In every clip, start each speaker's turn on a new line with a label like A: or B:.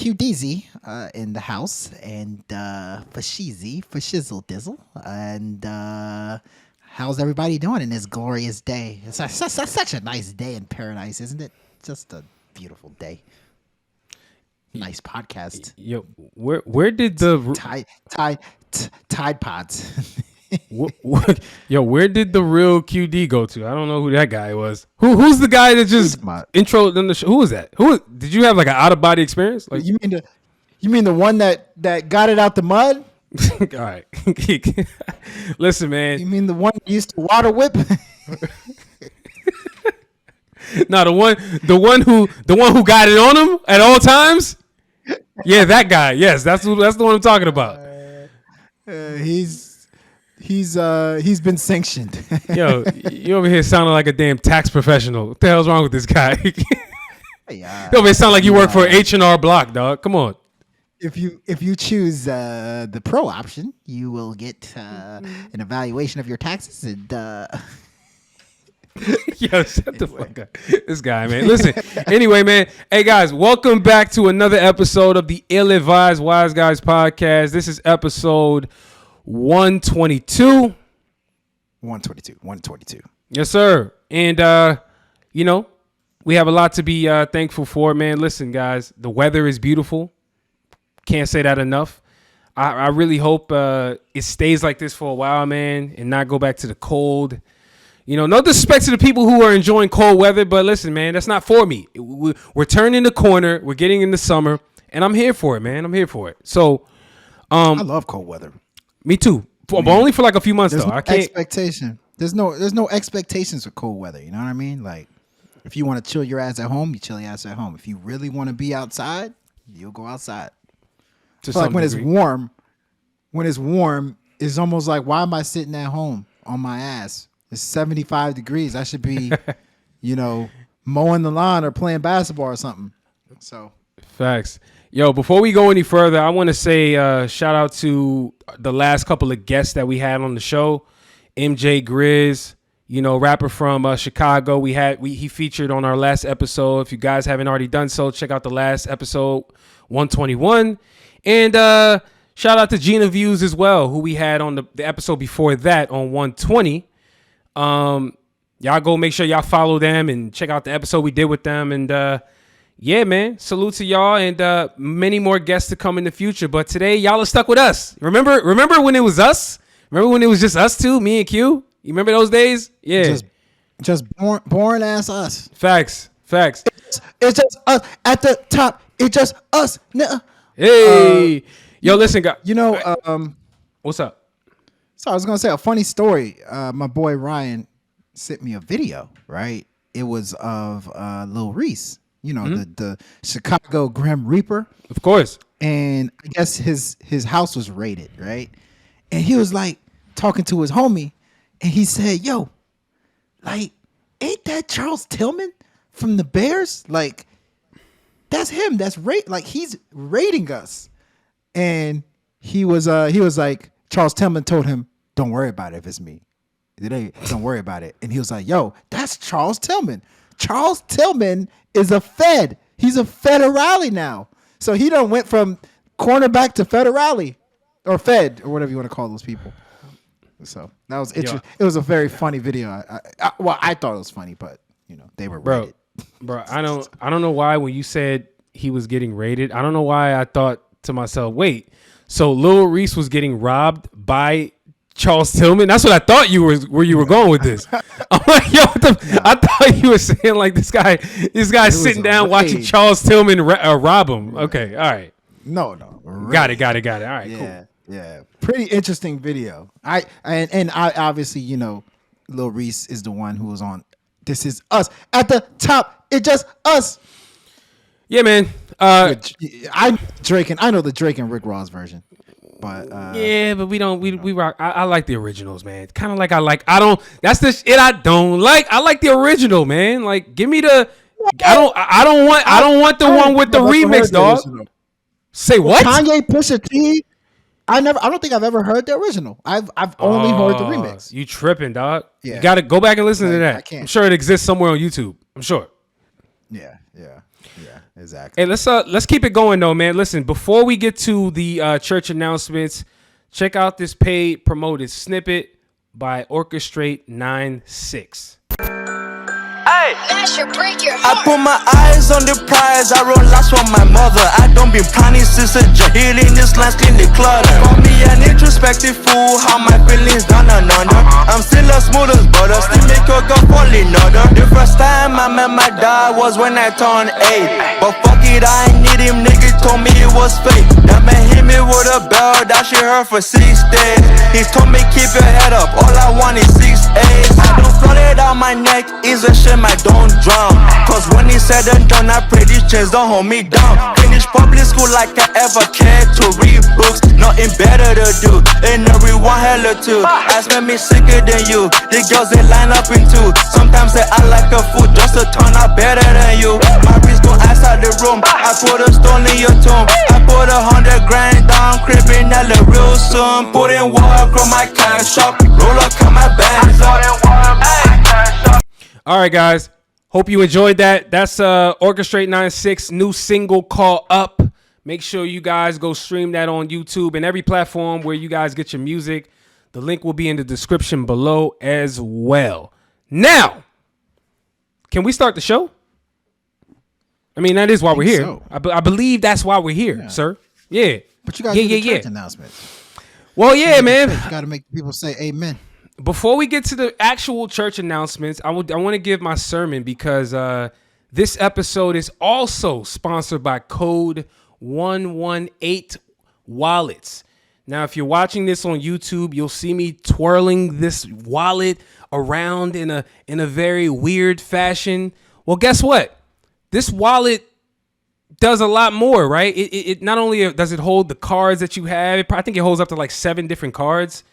A: QDeezy in the house, and for Shizzle Dizzle, and how's everybody doing in this glorious day? It's such a nice day in paradise, isn't it? Just a beautiful day. Nice podcast.
B: Yo, where did the
A: Tide Pods?
B: Yo, where did the real QD go to? I don't know who that guy was. Who's the guy that just introed in the show? Who was that? Did you have like an out of body experience? Like
A: you mean the one that got it out the mud?
B: All right, listen, man.
A: You mean the one that used to water whip?
B: No, the one who got it on him at all times. Yeah, that guy. Yes, that's the one I'm talking about.
A: He's been sanctioned.
B: Yo, you over here sounding like a damn tax professional. What the hell's wrong with this guy? You over here sound like you work for H&R Block, dog. Come on.
A: If you choose the pro option, you will get an evaluation of your taxes and.
B: Yo, shut the fuck up. This guy, man. Listen. Anyway, man. Hey, guys, welcome back to another episode of the Ill-Advised Wise Guys podcast. This is episode 122.
A: 122.
B: Yes, sir. And, we have a lot to be thankful for, man. Listen, guys, the weather is beautiful. Can't say that enough. I really hope it stays like this for a while, man, and not go back to the cold. No disrespect to the people who are enjoying cold weather, but listen, man, that's not for me. We're turning the corner. We're getting into summer, and I'm here for it, man. I'm here for it. So,
A: I love cold weather.
B: Me too, but only for like a few months though. I can't.
A: Expectation. There's no expectations for cold weather. You know what I mean? Like, if you want to chill your ass at home, you chill your ass at home. If you really want to be outside, you'll go outside. Like when it's warm, it's almost like, why am I sitting at home on my ass? It's 75 degrees. I should be, mowing the lawn or playing basketball or something. So
B: facts. Yo, before we go any further, I want to say shout out to the last couple of guests that we had on the show. MJ Grizz, rapper from Chicago. He featured on our last episode. If you guys haven't already done so, check out the last episode, 121. And shout out to Gina Views as well, who we had on the episode before that on 120. Y'all go make sure y'all follow them and check out the episode we did with them. And yeah, man, salute to y'all and many more guests to come in the future. But today, y'all are stuck with us. Remember when it was us? Remember when it was just us two, me and Q? You remember those days? Yeah.
A: Just boring ass us.
B: Facts.
A: It's just us at the top. It's just us.
B: Hey. Yo, listen, guys. What's up?
A: So I was gonna say a funny story. My boy Ryan sent me a video. Right, it was of Lil Reese. The Chicago Grim Reaper,
B: of course.
A: And I guess his house was raided, right? And he was like talking to his homie, and he said, "Yo, like, ain't that Charles Tillman from the Bears? Like, that's him. That's like he's raiding us." And he was like, Charles Tillman told him, "Don't worry about it if it's me. Don't worry about it." And he was like, "Yo, that's Charles Tillman. Charles Tillman is a Fed. He's a federale now. So he done went from cornerback to federale or Fed or whatever you want to call those people." So that was interesting. It was a very funny video. I thought it was funny, but they were raided.
B: Bro, I don't know why when you said he was getting raided, I don't know why I thought to myself, wait, so Lil Reese was getting robbed by Charles Tillman? That's what I thought where you were going with this. I'm like, yo, I thought you were saying like this guy's sitting down watching Charles Tillman rob him. Okay, all right.
A: No.
B: Got it. All right, cool.
A: Yeah. Pretty interesting video. I obviously, Lil Reese is the one who was on This Is Us at the top. It's just us.
B: Yeah, man.
A: I know the Drake and Rick Ross version. But
B: yeah, but we rock. I like the originals, man. Kind of like that's the shit I don't like. I like the original, man. Like, give me the. I don't want the one with the remix, dog. Say what?
A: Kanye, Pusha T. I don't think I've ever heard the original. I've only heard the remix.
B: You tripping, dog? Yeah. You got to go back and listen to that.
A: I can't.
B: I'm sure it exists somewhere on YouTube. I'm sure.
A: Yeah. Yeah, exactly.
B: Hey, let's keep it going though, man. Listen, before we get to the church announcements, check out this paid promoted snippet by Orchestrate 96.
C: Ay. I put my eyes on the prize, I roll last for my mother. I don't be planning since a jahil in this land clean the clutter. Call me an introspective fool, how my feelings down and under. I'm still as smooth as butter, still make your girl fall in order. The first time I met my dad was when I turned 8. But fuck it, I ain't need him, nigga told me it was fake. That man hit me with a bell, that shit hurt for 6 days. He told me keep your head up, all I want is 6 A's. I don't float it down my neck, is a shame I don't drown. Cause when it's said and done, I pray these chains don't hold me down. Finish public school like I ever cared to read books. Nothing better to do, ain't everyone hella too. Ask me sicker than you, the girls they line up in two. Sometimes they act like a fool just to turn out better than you. My wrist don't outside the room, I put a stone in your tomb. I put 100 grand down, criminal real soon. Put in work on my cash up, roll up, cut my bands up.
B: All right, guys. Hope you enjoyed that. That's Orchestrate 96 new single called Up. Make sure you guys go stream that on YouTube and every platform where you guys get your music. The link will be in the description below as well. Now, can we start the show? I mean, that is why we're here.
A: So.
B: I believe that's why we're here, sir. Yeah.
A: But you got to do the church announcements.
B: Well, yeah, man.
A: You got to make people say amen.
B: Before we get to the actual church announcements, I want to give my sermon because this episode is also sponsored by Code 118 Wallets. Now, if you're watching this on YouTube, you'll see me twirling this wallet around in a very weird fashion. Well, guess what? This wallet does a lot more, right? It not only does it hold the cards that you have, I think it holds up to like 7 different cards.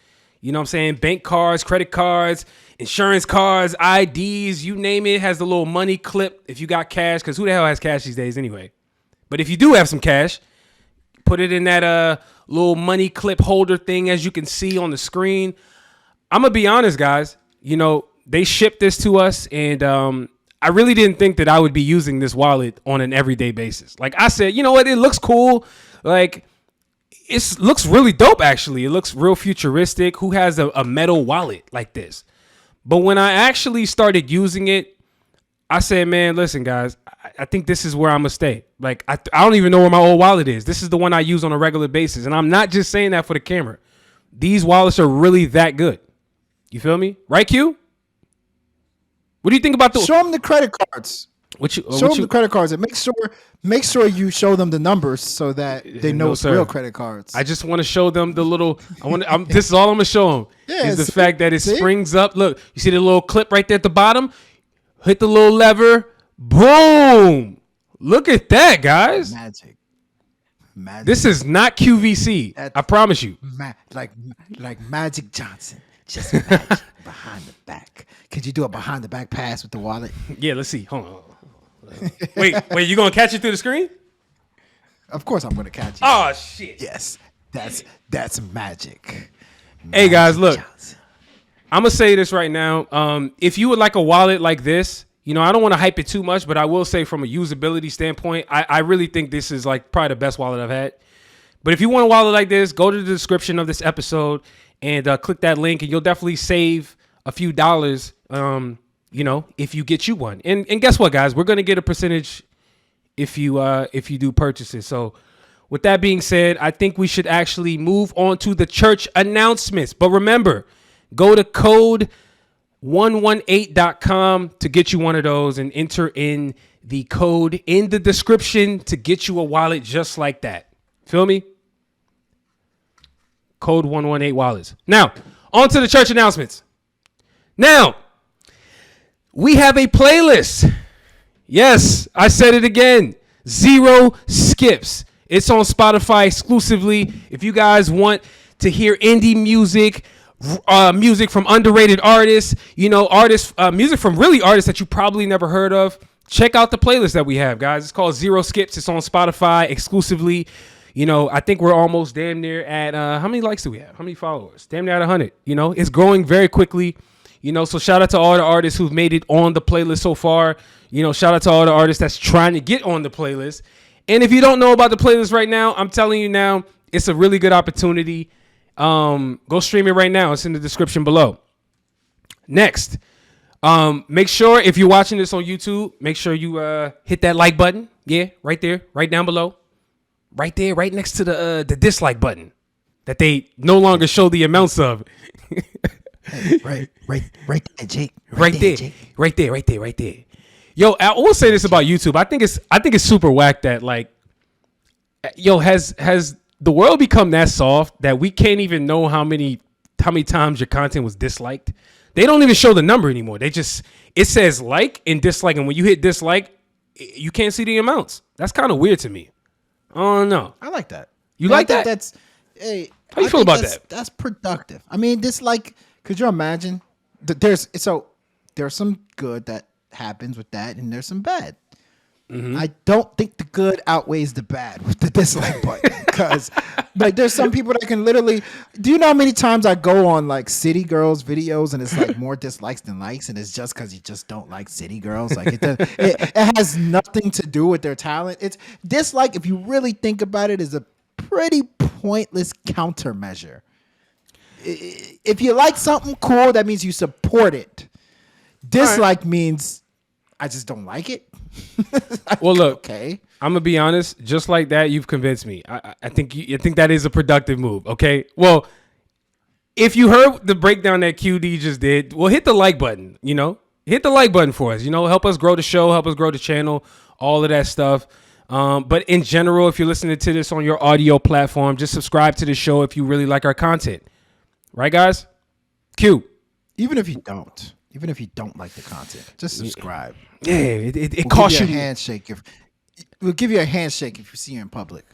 B: You know what I'm saying? Bank cards, credit cards, insurance cards, IDs, you name it. It has the little money clip if you got cash, because who the hell has cash these days anyway? But if you do have some cash, put it in that little money clip holder thing as you can see on the screen. I'm going to be honest, guys. You know, they shipped this to us, and I really didn't think that I would be using this wallet on an everyday basis. Like I said, you know what? It looks cool. Like, it looks really dope, actually. It looks real futuristic. Who has a metal wallet like this? But when I actually started using it, I said, man, listen, guys, I think this is where I'm going to stay. Like, I don't even know where my old wallet is. This is the one I use on a regular basis. And I'm not just saying that for the camera. These wallets are really that good. You feel me? Right, Q? What do you think about the...
A: Show them the credit cards. Show them the credit cards and make sure you show them the numbers so that they know it's real credit cards.
B: I just want to show them the little. This is all I'm gonna show them.
A: Yeah,
B: is the fact that it springs up. Look, you see the little clip right there at the bottom. Hit the little lever. Boom! Look at that, guys.
A: Magic.
B: This is not QVC. I promise you.
A: Like Magic Johnson. Just magic behind the back. Could you do a behind the back pass with the wallet?
B: Yeah, let's see. Hold on. Wait, you gonna catch it through the screen?
A: Of course I'm gonna catch it.
B: Oh shit.
A: Yes. That's magic.
B: Hey guys, look. I'm gonna say this right now. If you would like a wallet like this, you know, I don't want to hype it too much, but I will say from a usability standpoint, I really think this is like probably the best wallet I've had. But if you want a wallet like this, go to the description of this episode and click that link, and you'll definitely save a few dollars. You know, if you get you one. And guess what, guys? We're going to get a percentage if you do purchases. So with that being said, I think we should actually move on to the church announcements. But remember, go to code118.com to get you one of those and enter in the code in the description to get you a wallet just like that. Feel me? Code 118 wallets. Now, on to the church announcements. Now, we have a playlist. Yes, I said it again. 0 skips. It's on Spotify exclusively. If you guys want to hear indie music, music from underrated artists, you know, music from really artists that you probably never heard of, check out the playlist that we have, guys. It's called 0 Skips. It's on Spotify exclusively. You know, I think we're almost damn near at, how many likes do we have? How many followers? Damn near at 100. You know, it's growing very quickly. You know, so shout out to all the artists who've made it on the playlist so far. Shout out to all the artists that's trying to get on the playlist. And if you don't know about the playlist right now, I'm telling you now, it's a really good opportunity. Go stream it right now. It's in the description below. Next, make sure if you're watching this on YouTube, make sure you hit that like button. Yeah, right there, right down below. Right there, right next to the dislike button that they no longer show the amounts of.
A: Hey, right there, Jake.
B: Right there. Yo, I will say this about YouTube. I think it's super whack that has the world become that soft that we can't even know how many times your content was disliked. They don't even show the number anymore. It says like and dislike, and when you hit dislike, you can't see the amounts. That's kind of weird to me. I don't know.
A: I like that.
B: You like that? How you feel about that?
A: That's productive. I mean, could you imagine? There's some good that happens with that, and there's some bad. Mm-hmm. I don't think the good outweighs the bad with the dislike button, because there's some people that can literally. Do you know how many times I go on City Girls videos and it's more dislikes than likes, and it's just because you just don't like City Girls. It has nothing to do with their talent. It's dislike, if you really think about it, is a pretty pointless countermeasure. If you like something cool, that means you support it. Dislike means I just don't like it.
B: Well, look,
A: okay.
B: I'm gonna be honest. Just like that, you've convinced me. I think that is a productive move. Okay. Well, if you heard the breakdown that QD just did, well, hit the like button. Hit the like button for us. Help us grow the show, help us grow the channel, all of that stuff. But in general, if you're listening to this on your audio platform, just subscribe to the show if you really like our content. Right, guys? Q.
A: Even if you don't like the content, just subscribe.
B: Yeah, it costs you
A: a handshake. We'll give you a handshake if you see you in public.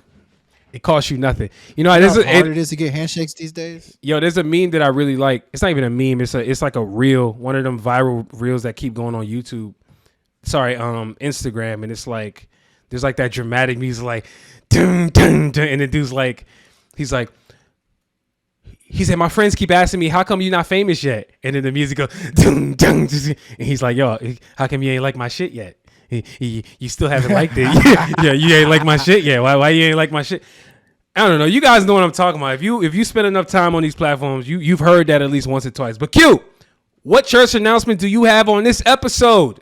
B: It costs you nothing.
A: How hard it is to get handshakes these days.
B: Yo, there's a meme that I really like. It's not even a meme. It's like a reel, one of them viral reels that keep going on YouTube. Sorry, Instagram, and it's there's that dramatic music dun, dun, dun, and the dude's he said, my friends keep asking me, how come you're not famous yet? And then the music goes, dun, dun, dun, and he's like, yo, how come you ain't like my shit yet? You still haven't liked it. Yeah, you ain't like my shit yet. Why you ain't like my shit? I don't know. You guys know what I'm talking about. If you spend enough time on these platforms, you've heard that at least once or twice. But Q, what church announcement do you have on this episode?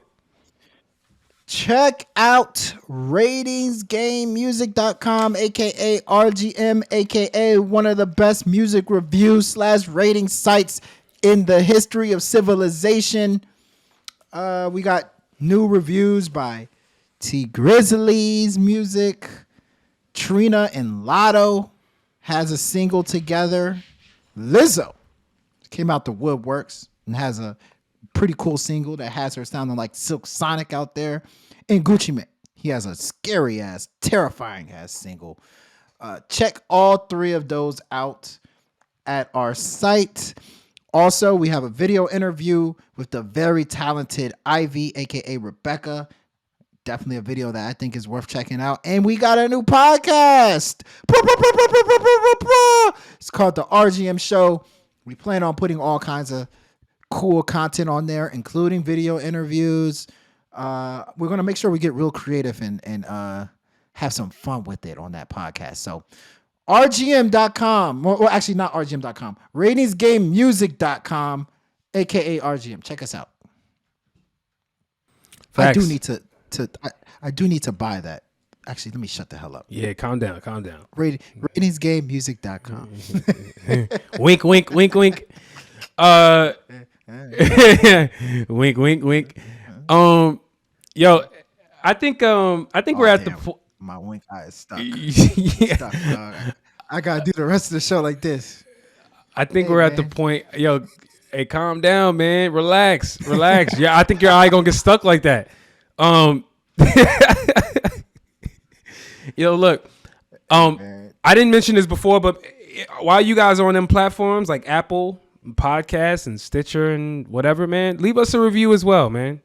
A: Check out ratingsgamemusic.com, aka RGM, aka one of the best music reviews / rating sites in the history of civilization. We got new reviews by T Grizzly's music. Trina and Lotto has a single together. Lizzo came out the woodworks and has a pretty cool single that has her sounding like Silk Sonic out there. And Gucci Mane, he has a scary ass, terrifying ass single. Check all three of those out at our site. Also, we have a video interview with the very talented Ivy, aka Rebecca. Definitely a video that I think is worth checking out. And we got a new podcast. It's called The RGM Show. We plan on putting all kinds of cool content on there, including video interviews. We're going to make sure we get real creative and have some fun with it on that podcast. So RGM.com, well, actually not RGM.com, ratingsgamemusic.com, aka RGM. Check us out. Facts. I do need to buy that. Actually, let me shut the hell up.
B: Yeah, calm down.
A: Ratingsgamemusic.com.
B: Wink, wink, wink, wink. Wink, wink, wink. Yo, I think we're at the point.
A: My wink eye is stuck.
B: Yeah.
A: Stuck, I gotta do the rest of the show like this.
B: I think we're at the point. Yo, hey, calm down, man. Relax. Yeah, I think your eye gonna get stuck like that. Yo, look. I didn't mention this before, but while you guys are on them platforms like Apple Podcasts and Stitcher and whatever, man, leave us a review as well, man.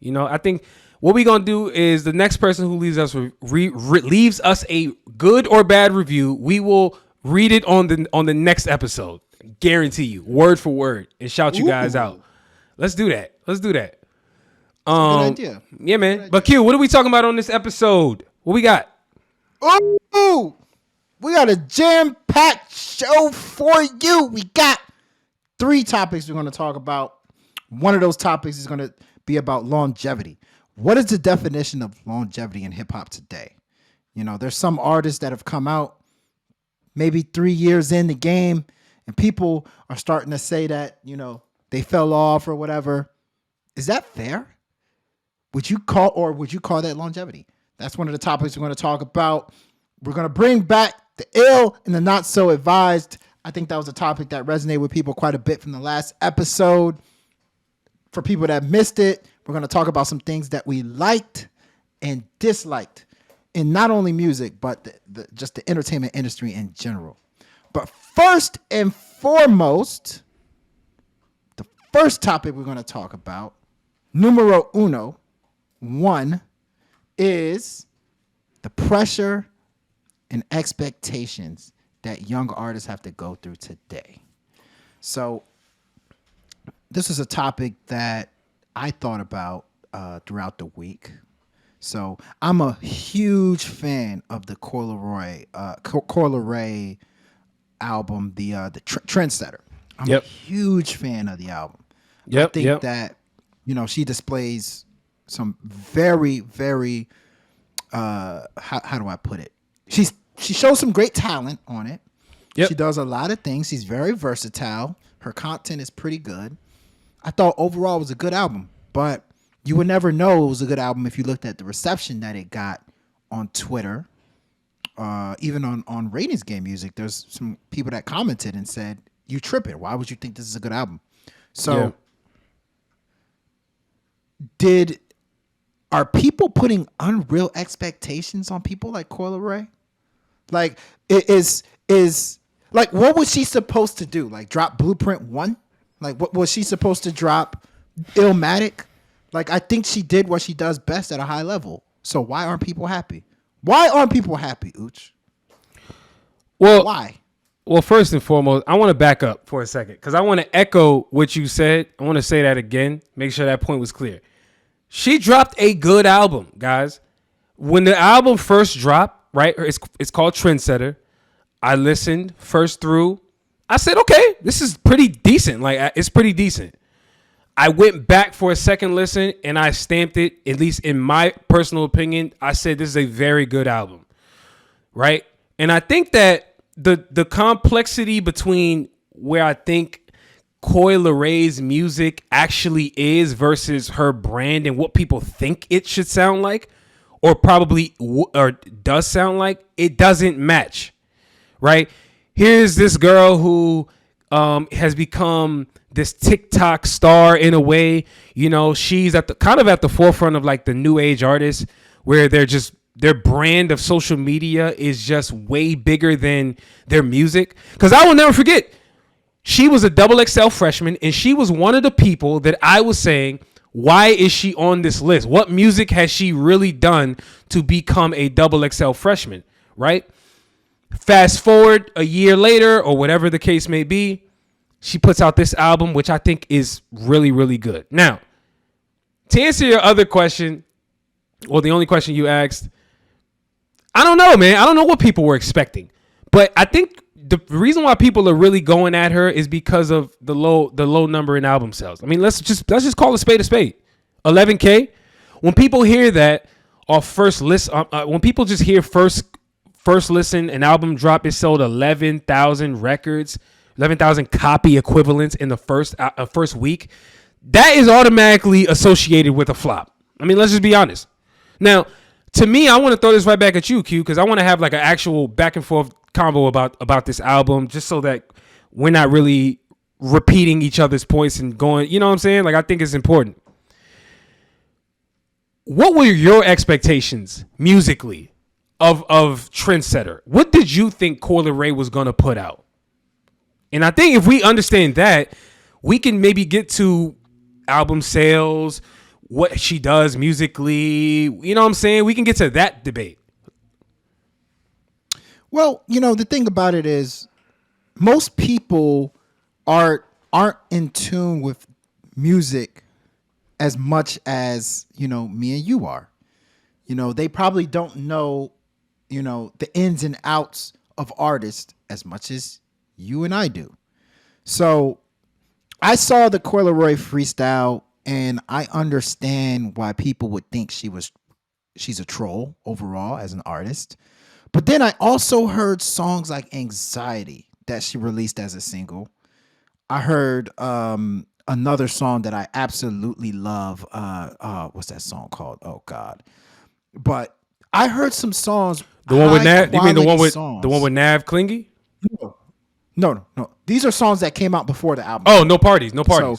B: I think what we're gonna do is the next person who leaves us leaves us a good or bad review, we will read it on the next episode. Guarantee you, word for word, and shout you guys out. Let's do that.
A: Good idea.
B: Yeah, man. But Q, what are we talking about on this episode? What we got?
A: Ooh, we got a jam-packed show for you. We got 3 topics we're going to talk about. One of those topics is going to be about longevity. What is the definition of longevity in hip hop today? You know, there's some artists that have come out maybe 3 years in the game, and people are starting to say that, you know, they fell off or whatever. Is that fair? Would you call that longevity? That's one of the topics we're going to talk about. We're going to bring back the ill and the not so advised. I think that was a topic that resonated with people quite a bit from the last episode. For people that missed it, we're going to talk about some things that we liked and disliked in not only music, but just the entertainment industry in general. But first and foremost, the first topic we're going to talk about, numero uno, 1, is the pressure and expectations that young artists have to go through today. So this is a topic that I thought about throughout the week. So I'm a huge fan of the Coi Leray album, the Trendsetter. I'm a huge fan of the album. I think that, you know, she displays some very, very, how do I put it? She shows some great talent on it. Yep. She does a lot of things. She's very versatile. Her content is pretty good. I thought overall it was a good album, but you would never know it was a good album if you looked at the reception that it got on Twitter, even on Ratings Game Music. There's some people that commented and said, "You tripping? Why would you think this is a good album?" So, are people putting unreal expectations on people like Coi Leray? Like, like, what was she supposed to do? Like, drop Blueprint 1? Like, what was she supposed to drop? Illmatic? Like, I think she did what she does best at a high level. So why aren't people happy? Why aren't people happy, Uch?
B: Well,
A: why?
B: Well, first and foremost, I want to back up for a second because I want to echo what you said. I want to say that again. Make sure that point was clear. She dropped a good album, guys. When the album first dropped, right? It's called Trendsetter. I listened first through. I said, okay, this is pretty decent. Like, it's pretty decent. I went back for a second listen and I stamped it, at least in my personal opinion. I said, this is a very good album. Right. And I think that the complexity between where I think Coi Leray's music actually is versus her brand and what people think it should sound like, or probably or does sound like, it doesn't match. Right. Here's this girl who has become this TikTok star in a way. You know, she's at the forefront of like the new age artists where their brand of social media is just way bigger than their music. Because I will never forget, she was a XXL freshman and she was one of the people that I was saying, why is she on this list? What music has she really done to become a XXL freshman? Right? Fast forward a year later or whatever the case may be, she puts out this album, which I think is really, really good. Now, to answer your other question, or the only question you asked, I don't know, man. I don't know what people were expecting. But I think the reason why people are really going at her is because of the low number in album sales. I mean, let's just call a spade a spade. 11K. When people hear that off first list, when people just hear first listen, an album drop, it sold 11,000 records, 11,000 copy equivalents in the first week. That is automatically associated with a flop. I mean, let's just be honest. Now, to me, I want to throw this right back at you, Q, because I want to have like an actual back and forth convo about this album, just so that we're not really repeating each other's points and going, you know what I'm saying? Like, I think it's important. What were your expectations musically of Trendsetter? What did you think Coi Leray was going to put out? And I think if we understand that, we can maybe get to album sales, what she does musically. You know what I'm saying? We can get to that debate.
A: Well, you know, the thing about it is most people aren't in tune with music as much as, me and you are. They probably don't know, the ins and outs of artists as much as you and I do. So I saw the Coi Leray freestyle, and I understand why people would think she's a troll overall as an artist. But then I also heard songs like Anxiety that she released as a single. I heard another song that I absolutely love. What's that song called? Oh God. But I heard some songs.
B: The one with Nav? You mean the one with
A: songs.
B: the one with Nav Klingy?
A: No. These are songs that came out before the album.
B: Oh, No Parties. So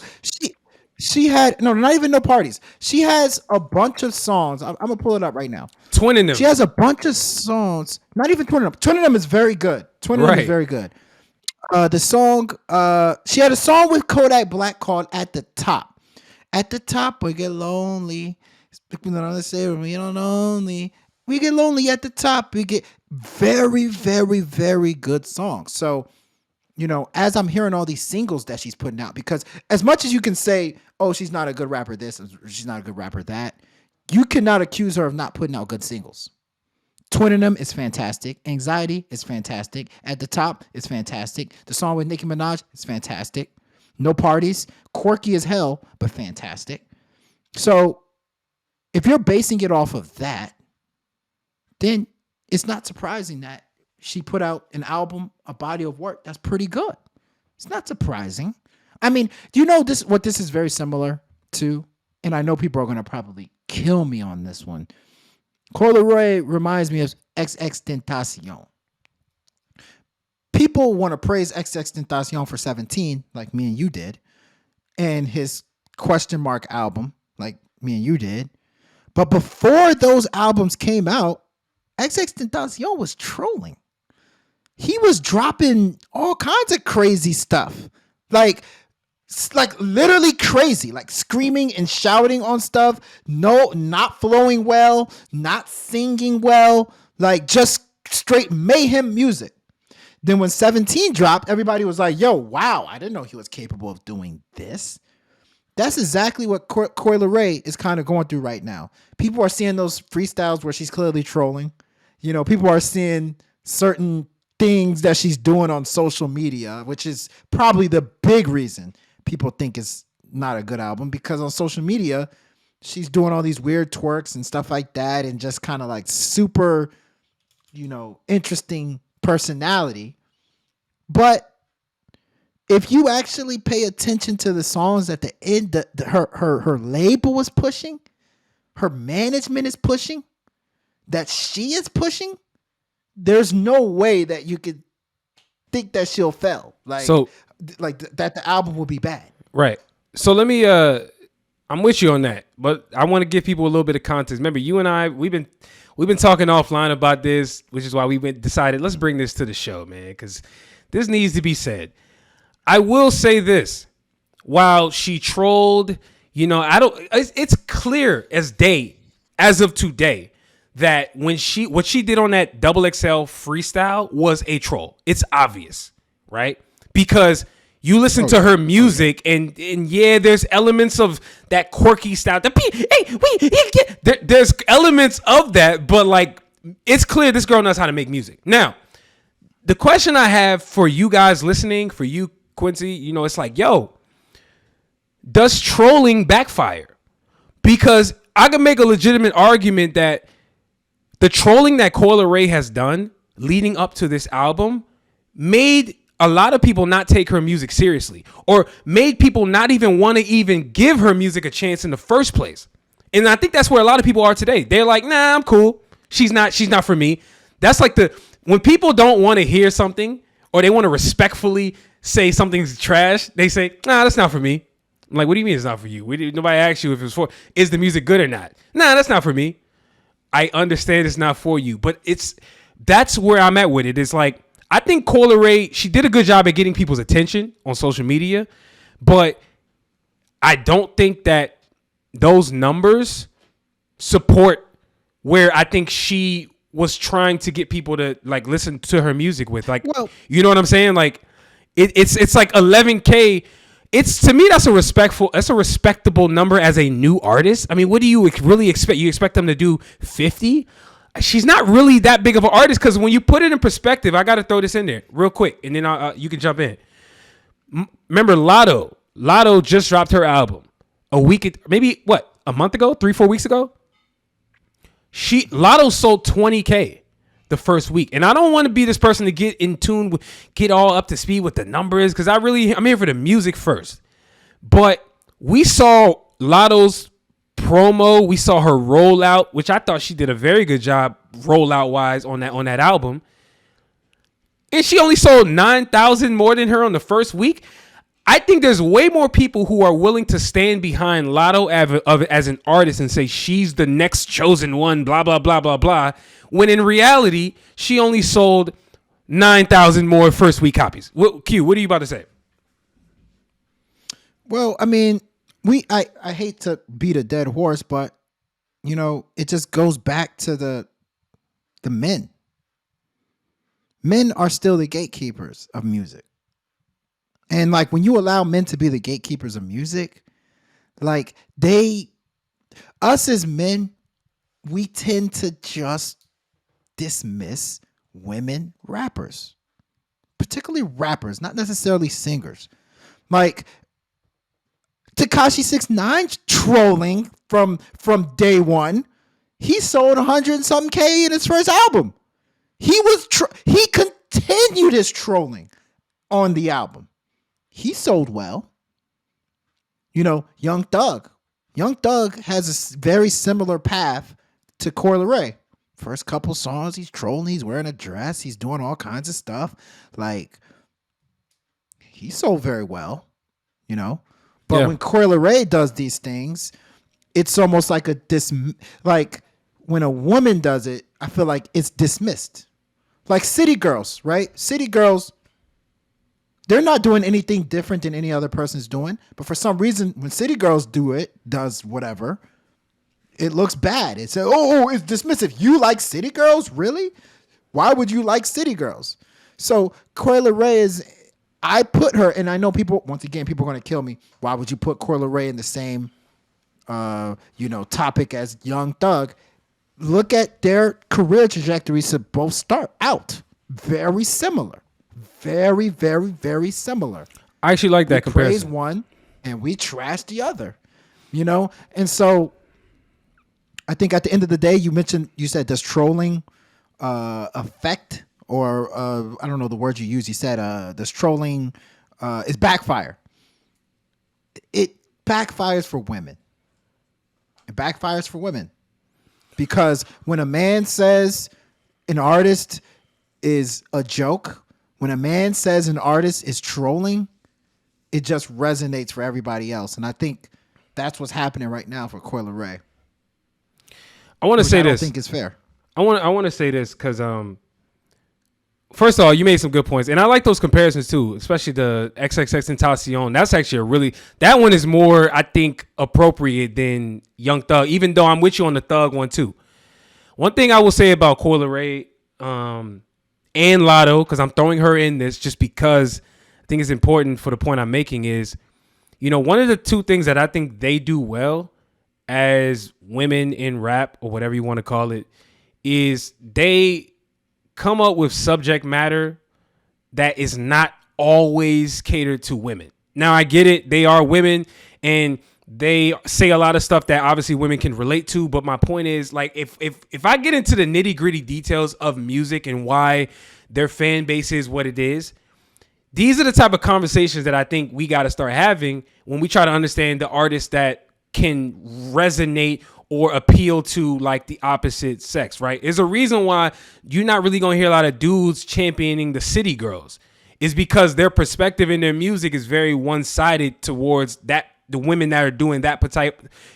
A: she had not even No Parties. She has a bunch of songs. I'm gonna pull it up right now.
B: Twinning Them.
A: She has a bunch of songs. Not even Twinning Them. Twinning Them is very good. Twinning Them is very good. The song. She had a song with Kodak Black called "At the Top." At the top, we get lonely. People don't understand. We don't lonely. We get lonely at the top. We get very, very, very good songs. So, as I'm hearing all these singles that she's putting out, because as much as you can say, oh, she's not a good rapper this, she's not a good rapper that, you cannot accuse her of not putting out good singles. Twinning Them is fantastic. Anxiety is fantastic. At the Top is fantastic. The song with Nicki Minaj is fantastic. No Parties, quirky as hell, but fantastic. So if you're basing it off of that, then it's not surprising that she put out an album, a body of work that's pretty good. It's not surprising. I mean, do you know what this is very similar to? And I know people are going to probably kill me on this one. Coi Leray reminds me of XXXTentacion. People want to praise XXXTentacion for 17, like me and you did, and his question mark album, like me and you did. But before those albums came out, XXXTentacion was trolling. He was dropping all kinds of crazy stuff. Like literally crazy, like screaming and shouting on stuff. No, not flowing well, not singing well, like just straight mayhem music. Then when 17 dropped, everybody was like, yo, wow, I didn't know he was capable of doing this. That's exactly what Coi Leray is kind of going through right now. People are seeing those freestyles where she's clearly trolling. People are seeing certain things that she's doing on social media, which is probably the big reason people think it's not a good album, because on social media, she's doing all these weird twerks and stuff like that, and just kind of like super, interesting personality. But if you actually pay attention to the songs at the end, her label was pushing, her management is pushing, that she is pushing, there's no way that you could think that she'll fail. That the album will be bad.
B: Right. So let me I'm with you on that, but I want to give people a little bit of context. Remember, you and I, we've been talking offline about this, which is why we decided let's bring this to the show, man, because this needs to be said. I will say this: while she trolled, it's clear as day, as of today, that what she did on that XXL freestyle was a troll. It's obvious, right? Because you listen to her music, and yeah, there's elements of that quirky style. There's elements of that, but like it's clear this girl knows how to make music. Now, the question I have for you guys listening, for you, Quincy, it's like, yo, does trolling backfire? Because I can make a legitimate argument that the trolling that Coi Leray has done leading up to this album made a lot of people not take her music seriously, or made people not even want to even give her music a chance in the first place. And I think that's where a lot of people are today. They're like, nah, I'm cool. She's not for me. That's like when people don't want to hear something, or they want to respectfully say something's trash, they say, nah, that's not for me. I'm like, what do you mean it's not for you? Nobody asked you if it was for, is the music good or not? Nah, that's not for me. I understand it's not for you, but that's where I'm at with it. It's like, I think Coi Leray, she did a good job at getting people's attention on social media, but I don't think that those numbers support where I think she was trying to get people to like listen to her music with. Like, you know what I'm saying? Like, it's like 11K. it's, to me, that's a respectable number as a new artist. I mean, what do you really expect? You expect them to do 50? She's not really that big of an artist, because when you put it in perspective, I got to throw this in there real quick, and then you can jump in. Remember Lotto? Lotto just dropped her album a month ago, 3-4 weeks ago. Lotto sold 20K the first week, and I don't want to be this person to get all up to speed with the numbers, because I'm here for the music first. But we saw Lotto's promo, we saw her rollout, which I thought she did a very good job rollout wise on that album, and she only sold 9,000 more than her on the first week. I think there's way more people who are willing to stand behind Lotto as an artist and say she's the next chosen one, blah, blah, blah, blah, blah, when in reality, she only sold 9,000 more first week copies. Q, what are you about to say?
A: Well, I mean, I hate to beat a dead horse, but, it just goes back to the men. Men are still the gatekeepers of music. And like when you allow men to be the gatekeepers of music, like us as men, we tend to just dismiss women rappers, particularly rappers, not necessarily singers. Like Tekashi 6ix9ine trolling from day one. He sold 100 and something K in his first album. He continued his trolling on the album. He sold well. Young Thug. Young Thug has a very similar path to Coi Leray. First couple songs, he's trolling, he's wearing a dress, he's doing all kinds of stuff. Like, he sold very well, But when Coi Leray does these things, it's almost like like when a woman does it, I feel like it's dismissed. Like City Girls, right? City Girls, they're not doing anything different than any other person's doing. But for some reason, when City Girls does whatever, it looks bad. It's it's dismissive. You like City Girls? Really? Why would you like City Girls? So Coi Leray I put her, and I know people, once again, people are going to kill me. Why would you put Coi Leray in the same, topic as Young Thug? Look at their career trajectories to both start out very similar. Very, very, very similar.
B: I actually like that comparison.
A: We praise one and we trash the other, And so I think at the end of the day, you said, does trolling affect, or I don't know the word you use. You said does trolling is backfire. It backfires for women. It backfires for women. Because when a man says an artist is a joke, when a man says an artist is trolling, it just resonates for everybody else. And I think that's what's happening right now for Coi Leray.
B: I want to say this.
A: I don't think it's fair.
B: I want to say this because first of all, you made some good points, and I like those comparisons too, especially the XXXTentacion. That's actually that one is more, I think, appropriate than Young Thug, even though I'm with you on the Thug one too. One thing I will say about Coi Leray and Lotto, because I'm throwing her in this just because I think it's important for the point I'm making is, one of the two things that I think they do well as women in rap, or whatever you want to call it, is they come up with subject matter that is not always catered to women. Now, I get it. They are women and they say a lot of stuff that obviously women can relate to. But my point is, like, if I get into the nitty gritty details of music and why their fan base is what it is, these are the type of conversations that I think we got to start having when we try to understand the artists that can resonate or appeal to like the opposite sex, right? There's a reason why you're not really going to hear a lot of dudes championing the City Girls. Is because their perspective in their music is very one-sided towards the women that are doing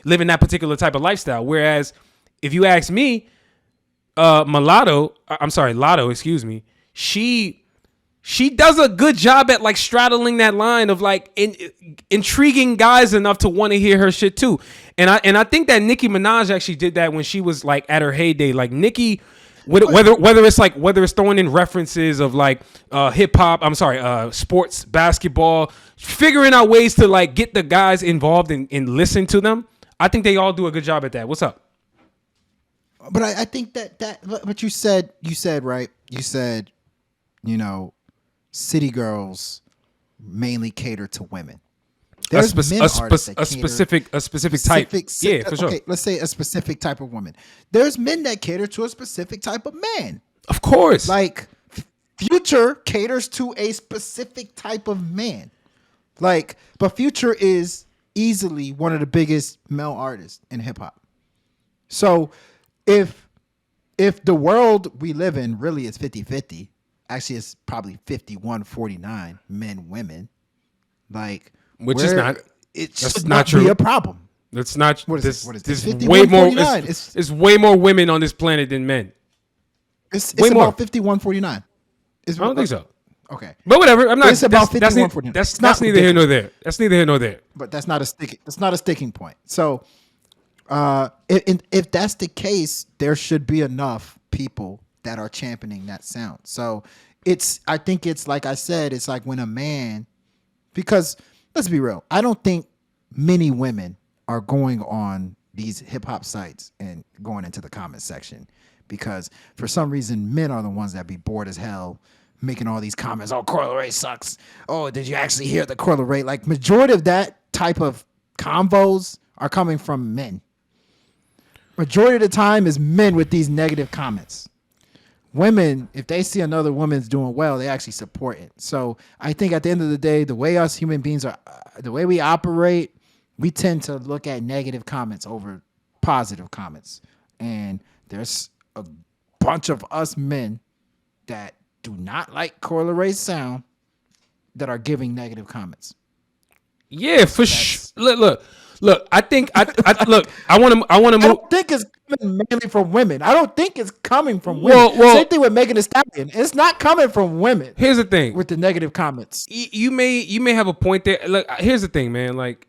B: living that particular type of lifestyle. Whereas if you ask me, Lotto, she does a good job at like straddling that line of like intriguing guys enough to want to hear her shit too. And I think that Nicki Minaj actually did that when she was like at her heyday. Like Nicki, whether it's throwing in references of like hip hop, sports, basketball, figuring out ways to like get the guys involved and listen to them. I think they all do a good job at that. What's up?
A: But I think that what you said right. You said, city girls mainly cater to women. There's
B: A specific type. Yeah, for sure.
A: Okay, let's say a specific type of woman. There's men that cater to a specific type of man.
B: Of course.
A: Like Future caters to a specific type of man. Like, but Future is easily one of the biggest male artists in hip hop. So if the world we live in really is 50-50, actually it's probably 51-49 men, women. Like,
B: which is not.
A: It's not true. Be a problem.
B: It's not.
A: What is it?
B: There's way more. It's way more women on this planet than men.
A: It's about 51-49.
B: I don't think so.
A: Okay,
B: but whatever. I'm not.
A: It's about 51-49.
B: That's neither here nor there. That's neither here nor there.
A: But that's not a sticking. It's not a sticking point. So, if that's the case, there should be enough people that are championing that sound. So I think it's like I said. It's like when a man, because let's be real. I don't think many women are going on these hip hop sites and going into the comment section, because for some reason men are the ones that be bored as hell making all these comments. Oh, Coi Leray sucks. Oh, did you actually hear the Coi Leray? Like, majority of that type of convos are coming from men. Majority of the time is men with these negative comments. Women, if they see another woman's doing well, they actually support it. So I think at the end of the day, the way us human beings are, the way we operate, we tend to look at negative comments over positive comments. And there's a bunch of us men that do not like Coi Leray's sound that are giving negative comments.
B: Yeah, for sure. Look. I think I look. I want to move.
A: I don't think it's coming mainly from women. I don't think it's coming from women. Well, same thing with Megan Thee Stallion. It's not coming from women.
B: Here's the thing
A: with the negative comments.
B: You may have a point there. Look, here's the thing, man. Like,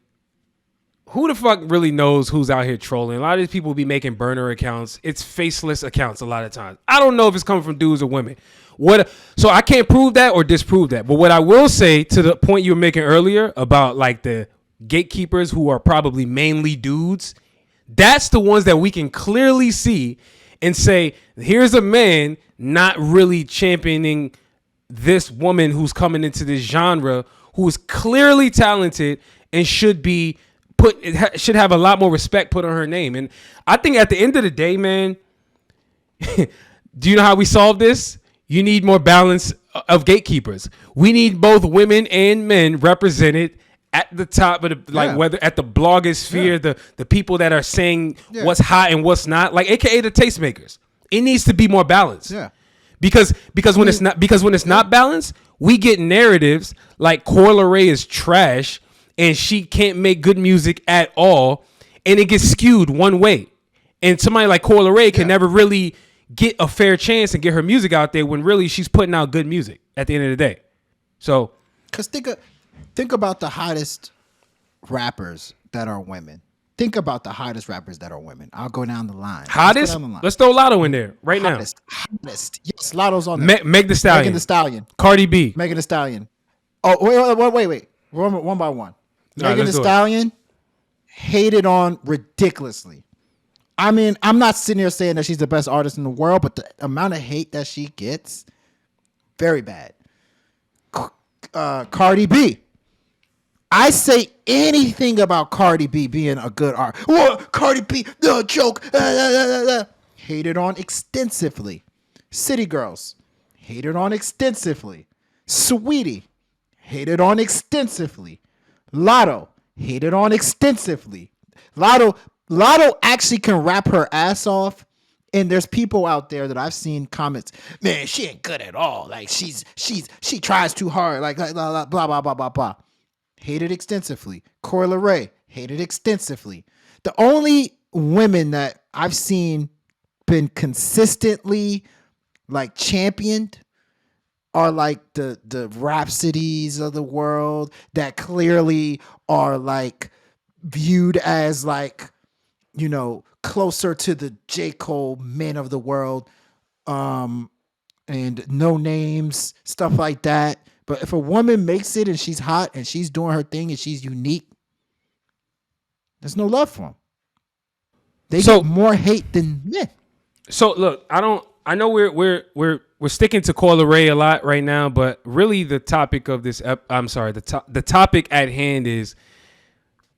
B: who the fuck really knows who's out here trolling? A lot of these people be making burner accounts. It's faceless accounts a lot of times. I don't know if it's coming from dudes or women. So I can't prove that or disprove that. But what I will say, to the point you were making earlier about like the gatekeepers who are probably mainly dudes, that's the ones that we can clearly see and say, here's a man not really championing this woman who's coming into this genre, who is clearly talented and should have a lot more respect put on her name. And I think at the end of the day, man, do you know how we solve this? You need more balance of gatekeepers. We need both women and men represented at the top of the, whether at the blogosphere, the people that are saying what's hot and what's not, like AKA the tastemakers. It needs to be more balanced. Yeah. Because when it's not balanced, we get narratives like Coi Leray is trash and she can't make good music at all, and it gets skewed one way. And somebody like Coi Leray can never really get a fair chance and get her music out there when really she's putting out good music at the end of the day. So,
A: because think about the hottest rappers that are women. Think about the hottest rappers that are women. I'll go down the line.
B: Hottest? Let's throw Lotto in there right now.
A: Hottest. Yes, Lotto's on there.
B: Meg Thee Stallion.
A: Megan Thee Stallion.
B: Cardi B.
A: Megan Thee Stallion. Oh, wait. One by one. Megan Thee Stallion hated on ridiculously. I mean, I'm not sitting here saying that she's the best artist in the world, but the amount of hate that she gets, very bad. Cardi B. I say anything about Cardi B being a good artist. Oh, Cardi B, the joke. Hated on extensively. City Girls. Hated on extensively. Sweetie. Hated on extensively. Lotto. Hated on extensively. Lotto actually can rap her ass off, and there's people out there that I've seen comments, man, she ain't good at all. Like she tries too hard. Like blah blah blah blah blah. Hated extensively. Coi Leray, hated extensively. The only women that I've seen been consistently like championed are like the Rhapsodies of the world that clearly are like viewed as like, closer to the J. Cole men of the world. and no names, stuff like that. But if a woman makes it and she's hot and she's doing her thing and she's unique, there's no love for them. They get more hate than men.
B: So look, I know we're sticking to Coil Ray a lot right now, but really the topic of this the topic at hand is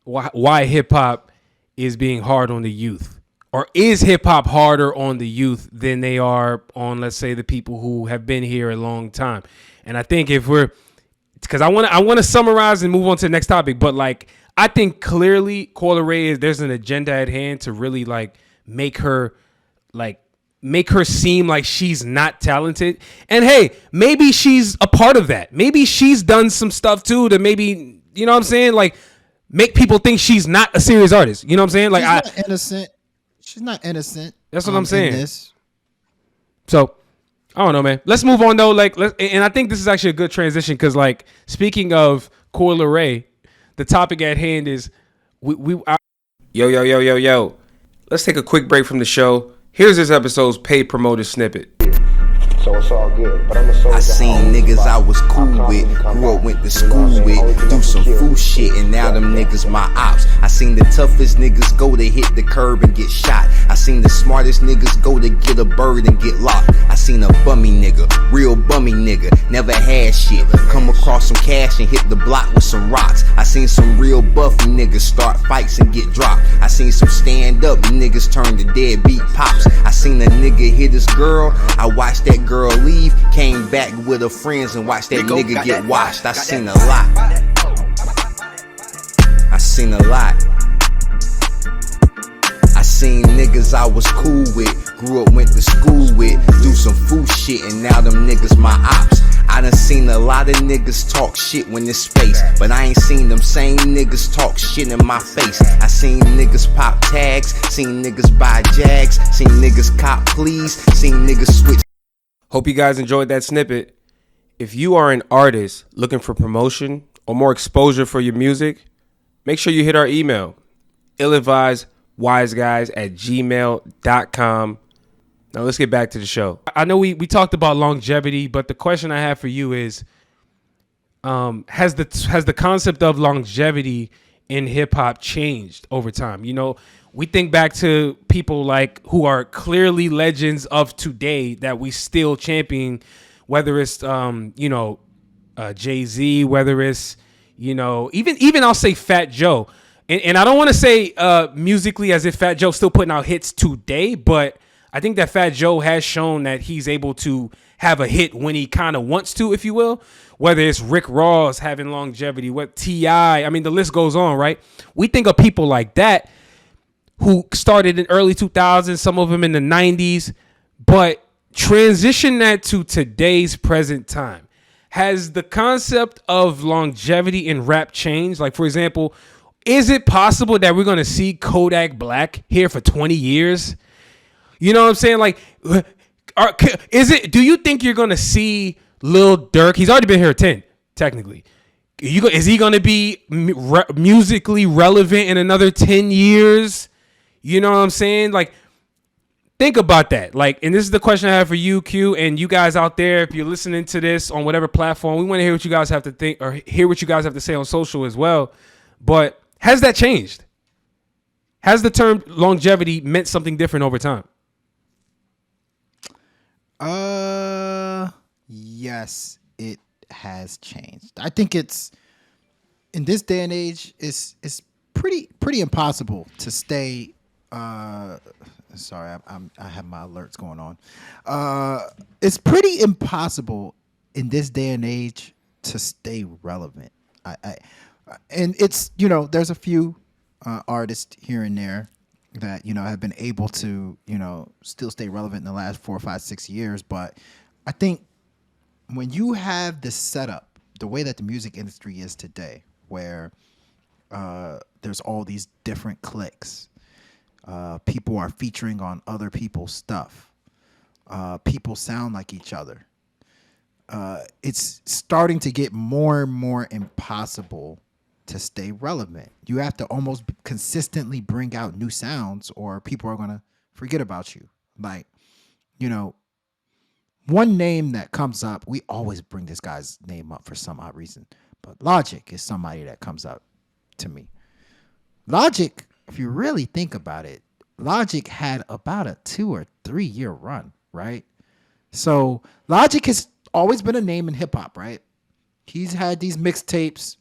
B: why hip hop is being hard on the youth. Or is hip hop harder on the youth than they are on, let's say, the people who have been here a long time? And I think because I want to summarize and move on to the next topic, but like I think clearly Coil Ray there's an agenda at hand to really like make her seem like she's not talented. And hey, maybe she's a part of that. Maybe she's done some stuff too to maybe, you know what I'm saying? Like make people think she's not a serious artist. You know what I'm saying? Like
A: she's not innocent. She's not innocent.
B: That's what I'm saying. So I don't know, man. Let's move on though. And I think this is actually a good transition because, like, speaking of Coil Ray, the topic at hand is yo. Let's take a quick break from the show. Here's this episode's paid promoted snippet.
D: So it's all good. But I seen niggas I was cool with, grew up, went to school with, do some fool shit, and now them niggas my ops. I seen the toughest niggas go to hit the curb and get shot. I seen the smartest niggas go to get a bird and get locked. I seen a bummy nigga, real bummy nigga, never had shit, come across some cash and hit the block with some rocks. I seen some real buffy niggas start fights and get dropped. I seen some stand up niggas turn to deadbeat pops. I seen a nigga hit his girl, I watched that girl leave, came back with her friends and watched that nigga get washed. I seen a lot. I seen a lot. I seen niggas I was cool with, grew up, went to school with, do some fool shit, and now them niggas my ops. I done seen a lot of niggas talk shit when it's space, but I ain't seen them same niggas talk shit in my face. I seen niggas pop tags, seen niggas buy Jags, seen niggas cop please, seen niggas switch.
B: Hope you guys enjoyed that snippet. If you are an artist looking for promotion or more exposure for your music, make sure you hit our email, illadvisedwiseguys@gmail.com. Now let's get back to the show. I know we talked about longevity, but the question I have for you is, has the concept of longevity in hip hop changed over time? You know, we think back to people like who are clearly legends of today that we still champion, whether it's Jay-Z, whether it's, you know, even I'll say Fat Joe. And I don't want to say musically as if Fat Joe's still putting out hits today, but I think that Fat Joe has shown that he's able to have a hit when he kind of wants to, if you will. Whether it's Rick Ross having longevity, what T.I., I mean, the list goes on, right? We think of people like that who started in early 2000s, some of them in the 90s, but transition that to today's present time. Has the concept of longevity in rap changed? Like, for example, is it possible that we're going to see Kodak Black here for 20 years? You know what I'm saying? Like, do you think you're going to see Lil Durk? He's already been here 10, technically. Is he going to be musically relevant in another 10 years? You know what I'm saying? Like, think about that. Like, and this is the question I have for you, Q, and you guys out there. If you're listening to this on whatever platform, we want to hear what you guys have to think or hear what you guys have to say on social as well. But has that changed? Has the term longevity meant something different over time?
A: Yes, it has changed. I think it's in this day and age, it's pretty impossible to stay. Sorry, I have my alerts going on. It's pretty impossible in this day and age to stay relevant. And it's, you know, there's a few artists here and there that, you know, have been able to, you know, still stay relevant in the last 4, 5, 6 years. But I think when you have the setup, the way that the music industry is today, where there's all these different cliques, people are featuring on other people's stuff, people sound like each other, it's starting to get more and more impossible to stay relevant. You have to almost consistently bring out new sounds or people are going to forget about you. Like, you know, one name that comes up, we always bring this guy's name up for some odd reason, but Logic is somebody that comes up to me. Logic, if you really think about it, Logic had about a 2 or 3 year run, right? So Logic has always been a name in hip hop, right? He's had these mixtapes,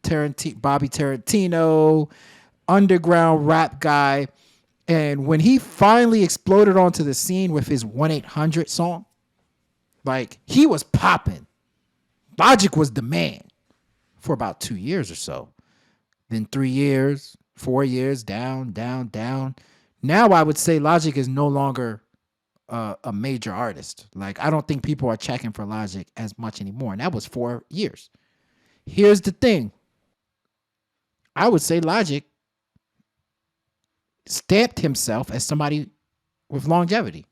A: Bobby Tarantino, underground rap guy. And when he finally exploded onto the scene with his 1-800 song, like, he was popping. Logic was the man for about 2 years or so. Then 3 years, 4 years, down. Now I would say Logic is no longer a major artist. Like, I don't think people are checking for Logic as much anymore. And that was 4 years. Here's the thing. I would say Logic stamped himself as somebody with longevity.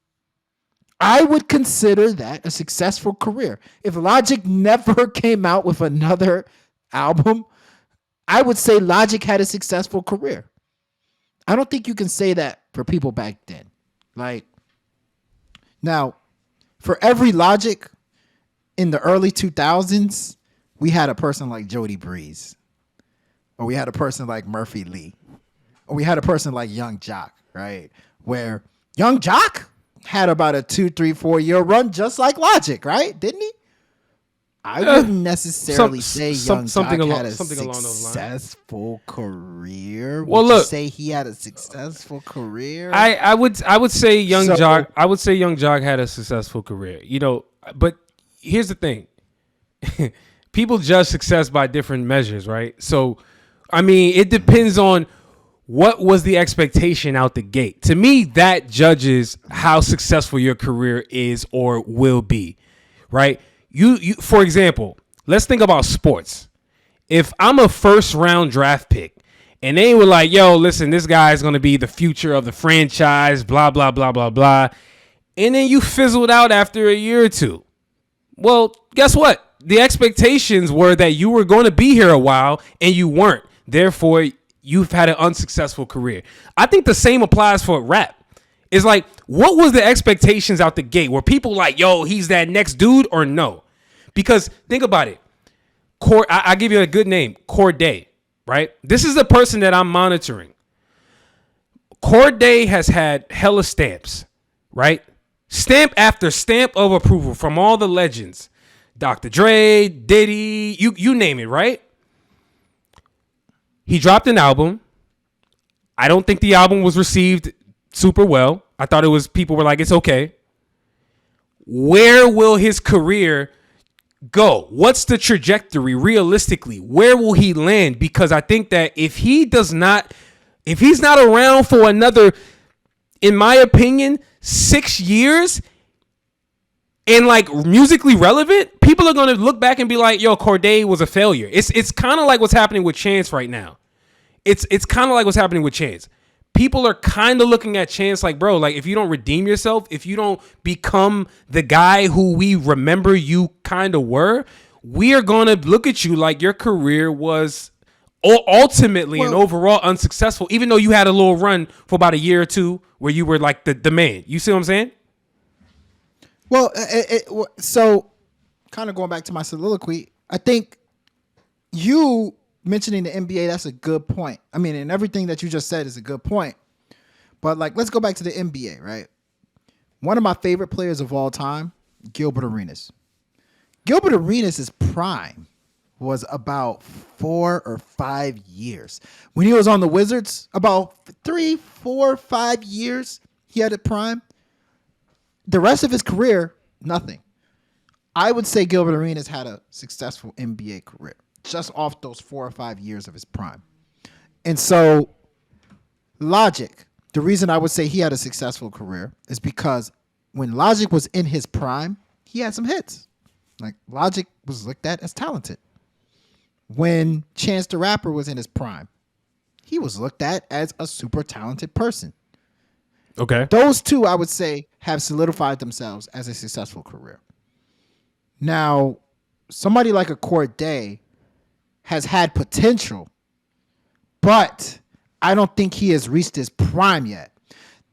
A: I would consider that a successful career. If Logic never came out with another album, I would say Logic had a successful career. I don't think you can say that for people back then. Like, now, for every Logic in the early 2000s, we had a person like Jody Breeze, or we had a person like Murphy Lee, or we had a person like Young Jock, right? Where Young Jock had about a 2, 3, 4 year run just like Logic, right? Didn't he? I wouldn't necessarily say Young Jock had a successful career.
B: Well,
A: would
B: look,
A: you say he had a successful career?
B: I would say Young Jock. I would say Young Jock had a successful career. You know, but here's the thing: people judge success by different measures, right? So, I mean, it depends on what was the expectation out the gate. To me, that judges how successful your career is or will be, right? You, for example, let's think about sports. If I'm a first round draft pick and they were like, yo, listen, this guy is going to be the future of the franchise, blah, blah, blah, blah, blah. And then you fizzled out after a year or two. Well, guess what? The expectations were that you were going to be here a while and you weren't. Therefore, you've had an unsuccessful career. I think the same applies for rap. It's like, what was the expectations out the gate? Were people like, yo, he's that next dude, or no? Because think about it. I give you a good name, Corday, right? This is the person that I'm monitoring. Corday has had hella stamps, right? Stamp after stamp of approval from all the legends. Dr. Dre, Diddy, you name it, right? He dropped an album. I don't think the album was received super well. I thought people were like, it's okay. Where will his career go? What's the trajectory realistically? Where will he land? Because I think that if he's not around for another, in my opinion, 6 years and like musically relevant, people are going to look back and be like, yo, Corday was a failure. It's kind of like what's happening with Chance right now. It's kind of like what's happening with Chance. People are kind of looking at Chance like, bro, like if you don't redeem yourself, if you don't become the guy who we remember you kind of were, we are going to look at you like your career was ultimately and overall unsuccessful, even though you had a little run for about a year or two where you were like the man. You see what I'm saying?
A: Well, so kind of going back to my soliloquy, I think you mentioning the NBA, that's a good point. I mean, and everything that you just said is a good point. But like, let's go back to the NBA, right? One of my favorite players of all time, Gilbert Arenas. Gilbert Arenas' prime was about 4 or 5 years. When he was on the Wizards, about 3, 4, 5 years, he had a prime. The rest of his career, nothing. I would say Gilbert Arenas had a successful NBA career just off those 4 or 5 years of his prime. And so Logic, the reason I would say he had a successful career is because when Logic was in his prime, he had some hits. Like, Logic was looked at as talented. When Chance the Rapper was in his prime, he was looked at as a super talented person.
B: Okay.
A: Those two, I would say, have solidified themselves as a successful career. Now, somebody like a Corday has had potential, but I don't think he has reached his prime yet.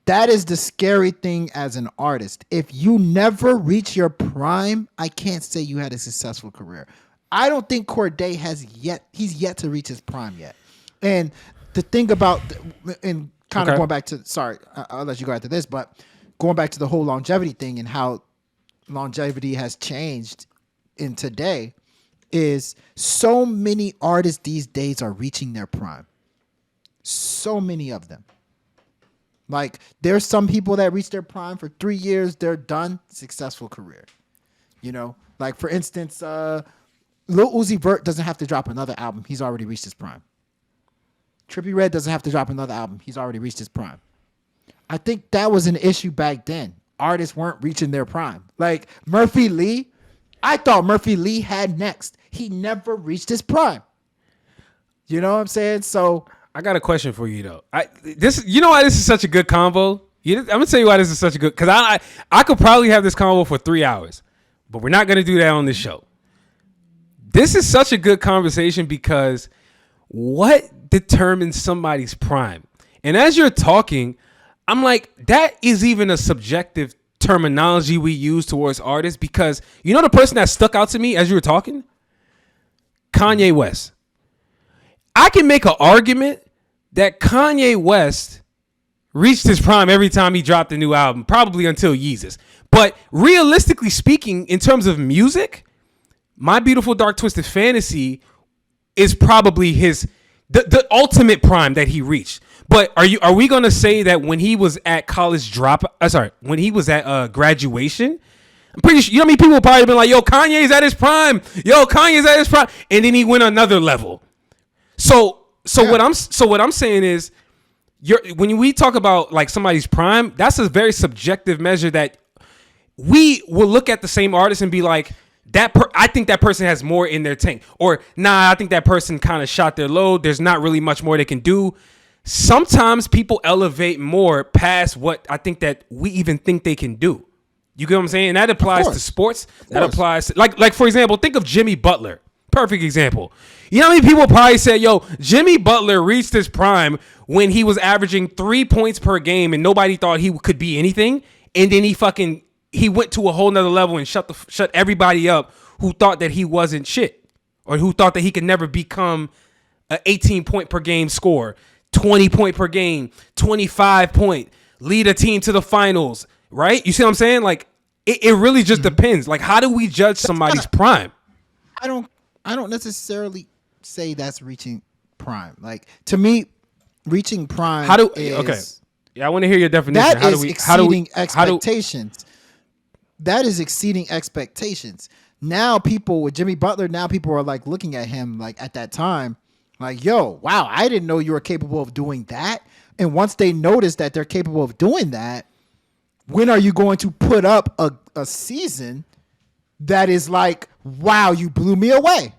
A: that is the scary thing as an artist. If you never reach your prime, I can't say you had a successful career. I don't think Corday he's yet to reach his prime yet. And the thing about, and kind of going back to, sorry, I'll let you go after this, but going back to the whole longevity thing and how longevity has changed in today is so many artists these days are reaching their prime. So many of them. Like, there's some people that reach their prime for 3 years, they're done, successful career. You know, like for instance, Lil Uzi Vert doesn't have to drop another album. He's already reached his prime. Trippie Redd doesn't have to drop another album. He's already reached his prime. I think that was an issue back then. Artists weren't reaching their prime. Like Murphy Lee, I thought Murphy Lee had next. He never reached his prime. You know what I'm saying? So
B: I got a question for you though. You know why this is such a good convo? I'm gonna tell you why this is such a good, because I could probably have this convo for 3 hours, but we're not gonna do that on this show. This is such a good conversation because what determines somebody's prime? And as you're talking, I'm like, that is even a subjective terminology we use towards artists, because you know the person that stuck out to me as you were talking? Kanye West. I can make an argument that Kanye West reached his prime every time he dropped a new album, probably until Yeezus. But realistically speaking, in terms of music, My Beautiful Dark Twisted Fantasy is probably the ultimate prime that he reached. But are we gonna say that when he was at when he was at graduation, I'm pretty sure, you know how many people probably been like, yo, Kanye's at his prime, and then he went another level. So what I'm saying is, when we talk about like somebody's prime, that's a very subjective measure that we will look at the same artist and be like, I think that person has more in their tank, or nah, I think that person kind of shot their load. There's not really much more they can do. Sometimes people elevate more past what I think that we even think they can do. You get what I'm saying? And that applies to sports. That applies to, like for example, think of Jimmy Butler. Perfect example. You know how many people probably said, yo, Jimmy Butler reached his prime when he was averaging 3 points per game and nobody thought he could be anything. And then he went to a whole nother level and shut everybody up who thought that he wasn't shit, or who thought that he could never become an 18 point per game scorer, 20 point per game, 25 point, lead a team to the finals, right? You see what I'm saying? Like, it really just depends. Like, how do we judge somebody's prime?
A: I don't necessarily say that's reaching prime. Like, to me, reaching prime
B: Yeah, I want to hear your definition.
A: That is exceeding expectations. That is exceeding expectations. Now people with Jimmy Butler, people are like looking at him like at that time, like, yo, wow, I didn't know you were capable of doing that. And once they notice that they're capable of doing that, when are you going to put up a season that is like, wow, you blew me away?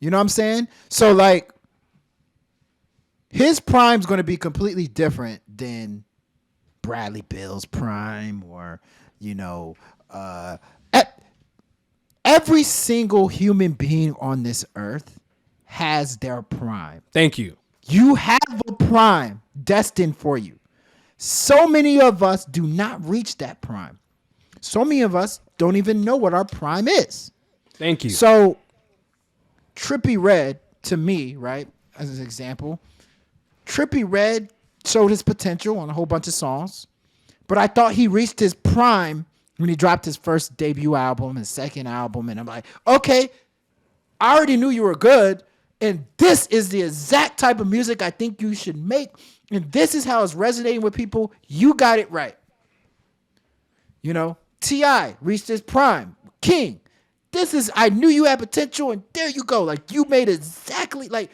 A: You know what I'm saying? So like, his prime's going to be completely different than Bradley Bill's prime, or, you know, every single human being on this earth has their prime.
B: Thank you.
A: You have a prime destined for you. So many of us do not reach that prime. So many of us don't even know what our prime is.
B: Thank you.
A: So Trippie Redd, to me, right, as an example, Trippie Redd showed his potential on a whole bunch of songs, but I thought he reached his prime when he dropped his first debut album, his second album, and I'm like, okay, I already knew you were good, and this is the exact type of music I think you should make, and this is how it's resonating with people. You got it right. You know, T.I. reached his prime. King, I knew you had potential, and there you go. Like, you made exactly, like,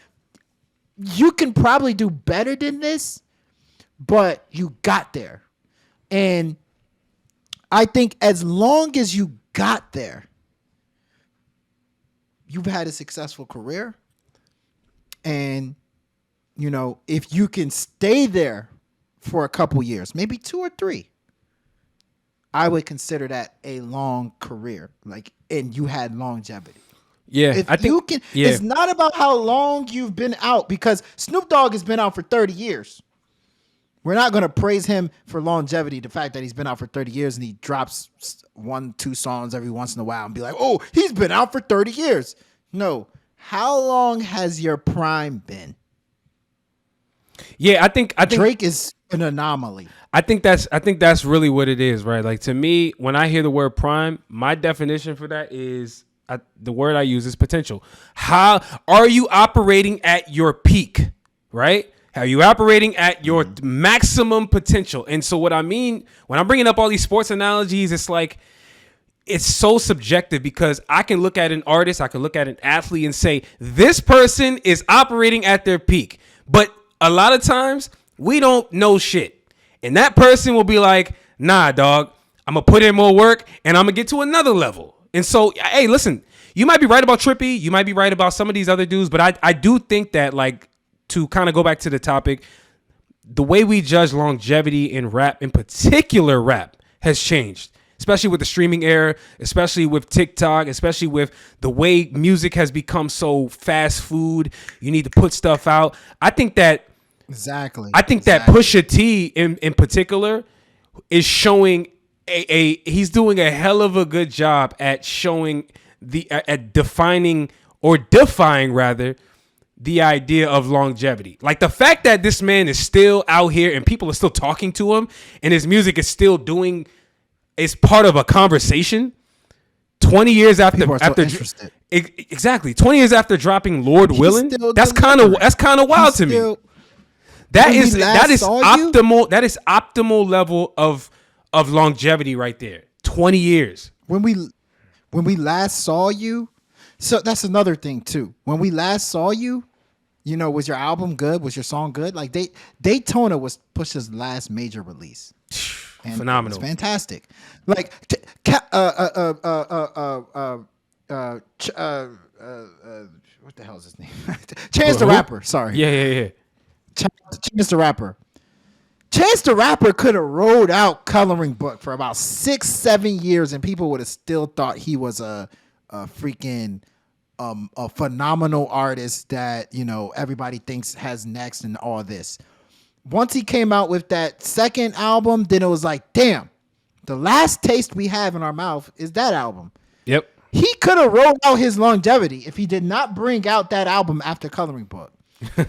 A: you can probably do better than this, but you got there. And I think as long as you got there, you've had a successful career. And, you know, if you can stay there for a couple years, maybe 2 or 3, I would consider that a long career. Like, and you had longevity.
B: Yeah,
A: I think you can. Yeah. It's not about how long you've been out, because Snoop Dogg has been out for 30 years. We're not gonna praise him for longevity, the fact that he's been out for 30 years and he drops 1-2 songs every once in a while and be like, oh, he's been out for 30 years. No. How long has your prime been?
B: Yeah, I think
A: Drake is an anomaly.
B: I think that's really what it is, right? Like, to me, when I hear the word prime, my definition for that is the word I use is potential. How are you operating at your peak, right? Are you operating at your maximum potential? And so what I mean when I'm bringing up all these sports analogies, it's like, it's so subjective because I can look at an artist, I can look at an athlete and say, this person is operating at their peak. But a lot of times we don't know shit. And that person will be like, nah, dog, I'm going to put in more work and I'm going to get to another level. And so, hey, listen, you might be right about Trippie. You might be right about some of these other dudes. But I do think that, like, to kind of go back to the topic, the way we judge longevity in rap, in particular rap, has changed. Especially with the streaming era, especially with TikTok, especially with the way music has become so fast food. You need to put stuff out. I think that that Pusha T in particular is showing he's doing a hell of a good job at showing at defying rather the idea of longevity. Like, the fact that this man is still out here and people are still talking to him and his music is still doing. It's part of a conversation 20 years after
A: interested.
B: Exactly 20 years after dropping Lord Willin'. That's kind of wild to me. That is optimal. That is optimal level of longevity right there. 20 years. When
A: we last saw you, so that's another thing too. When we last saw you, was your album good? Was your song good? Like, Daytona was Pusha's last major release. And
B: phenomenal.
A: It's fantastic. Like, what the hell is his name? Chance the Rapper. Sorry.
B: Yeah.
A: Chance the Rapper. Chance the Rapper could have rolled out Coloring Book for about 6-7 years, and people would have still thought he was a freaking a phenomenal artist that everybody thinks has next and all this. Once he came out with that second album, then it was like, damn, the last taste we have in our mouth is that album.
B: Yep.
A: He could have rolled out his longevity if he did not bring out that album after Coloring Book.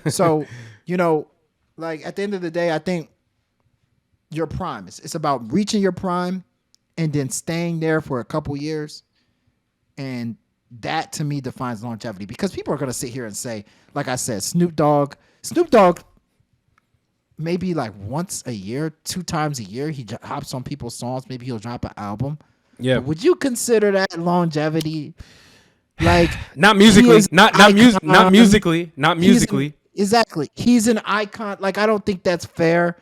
A: So, like, at the end of the day, I think your prime, it's about reaching your prime and then staying there for a couple years. And that, to me, defines longevity, because people are going to sit here and say, like I said, Snoop Dogg, maybe like once a year, 2 times a year, he hops on people's songs. Maybe he'll drop an album. Yeah. But would you consider that longevity? Like,
B: not musically, not musically.
A: Exactly. He's an icon. Like, I don't think that's fair.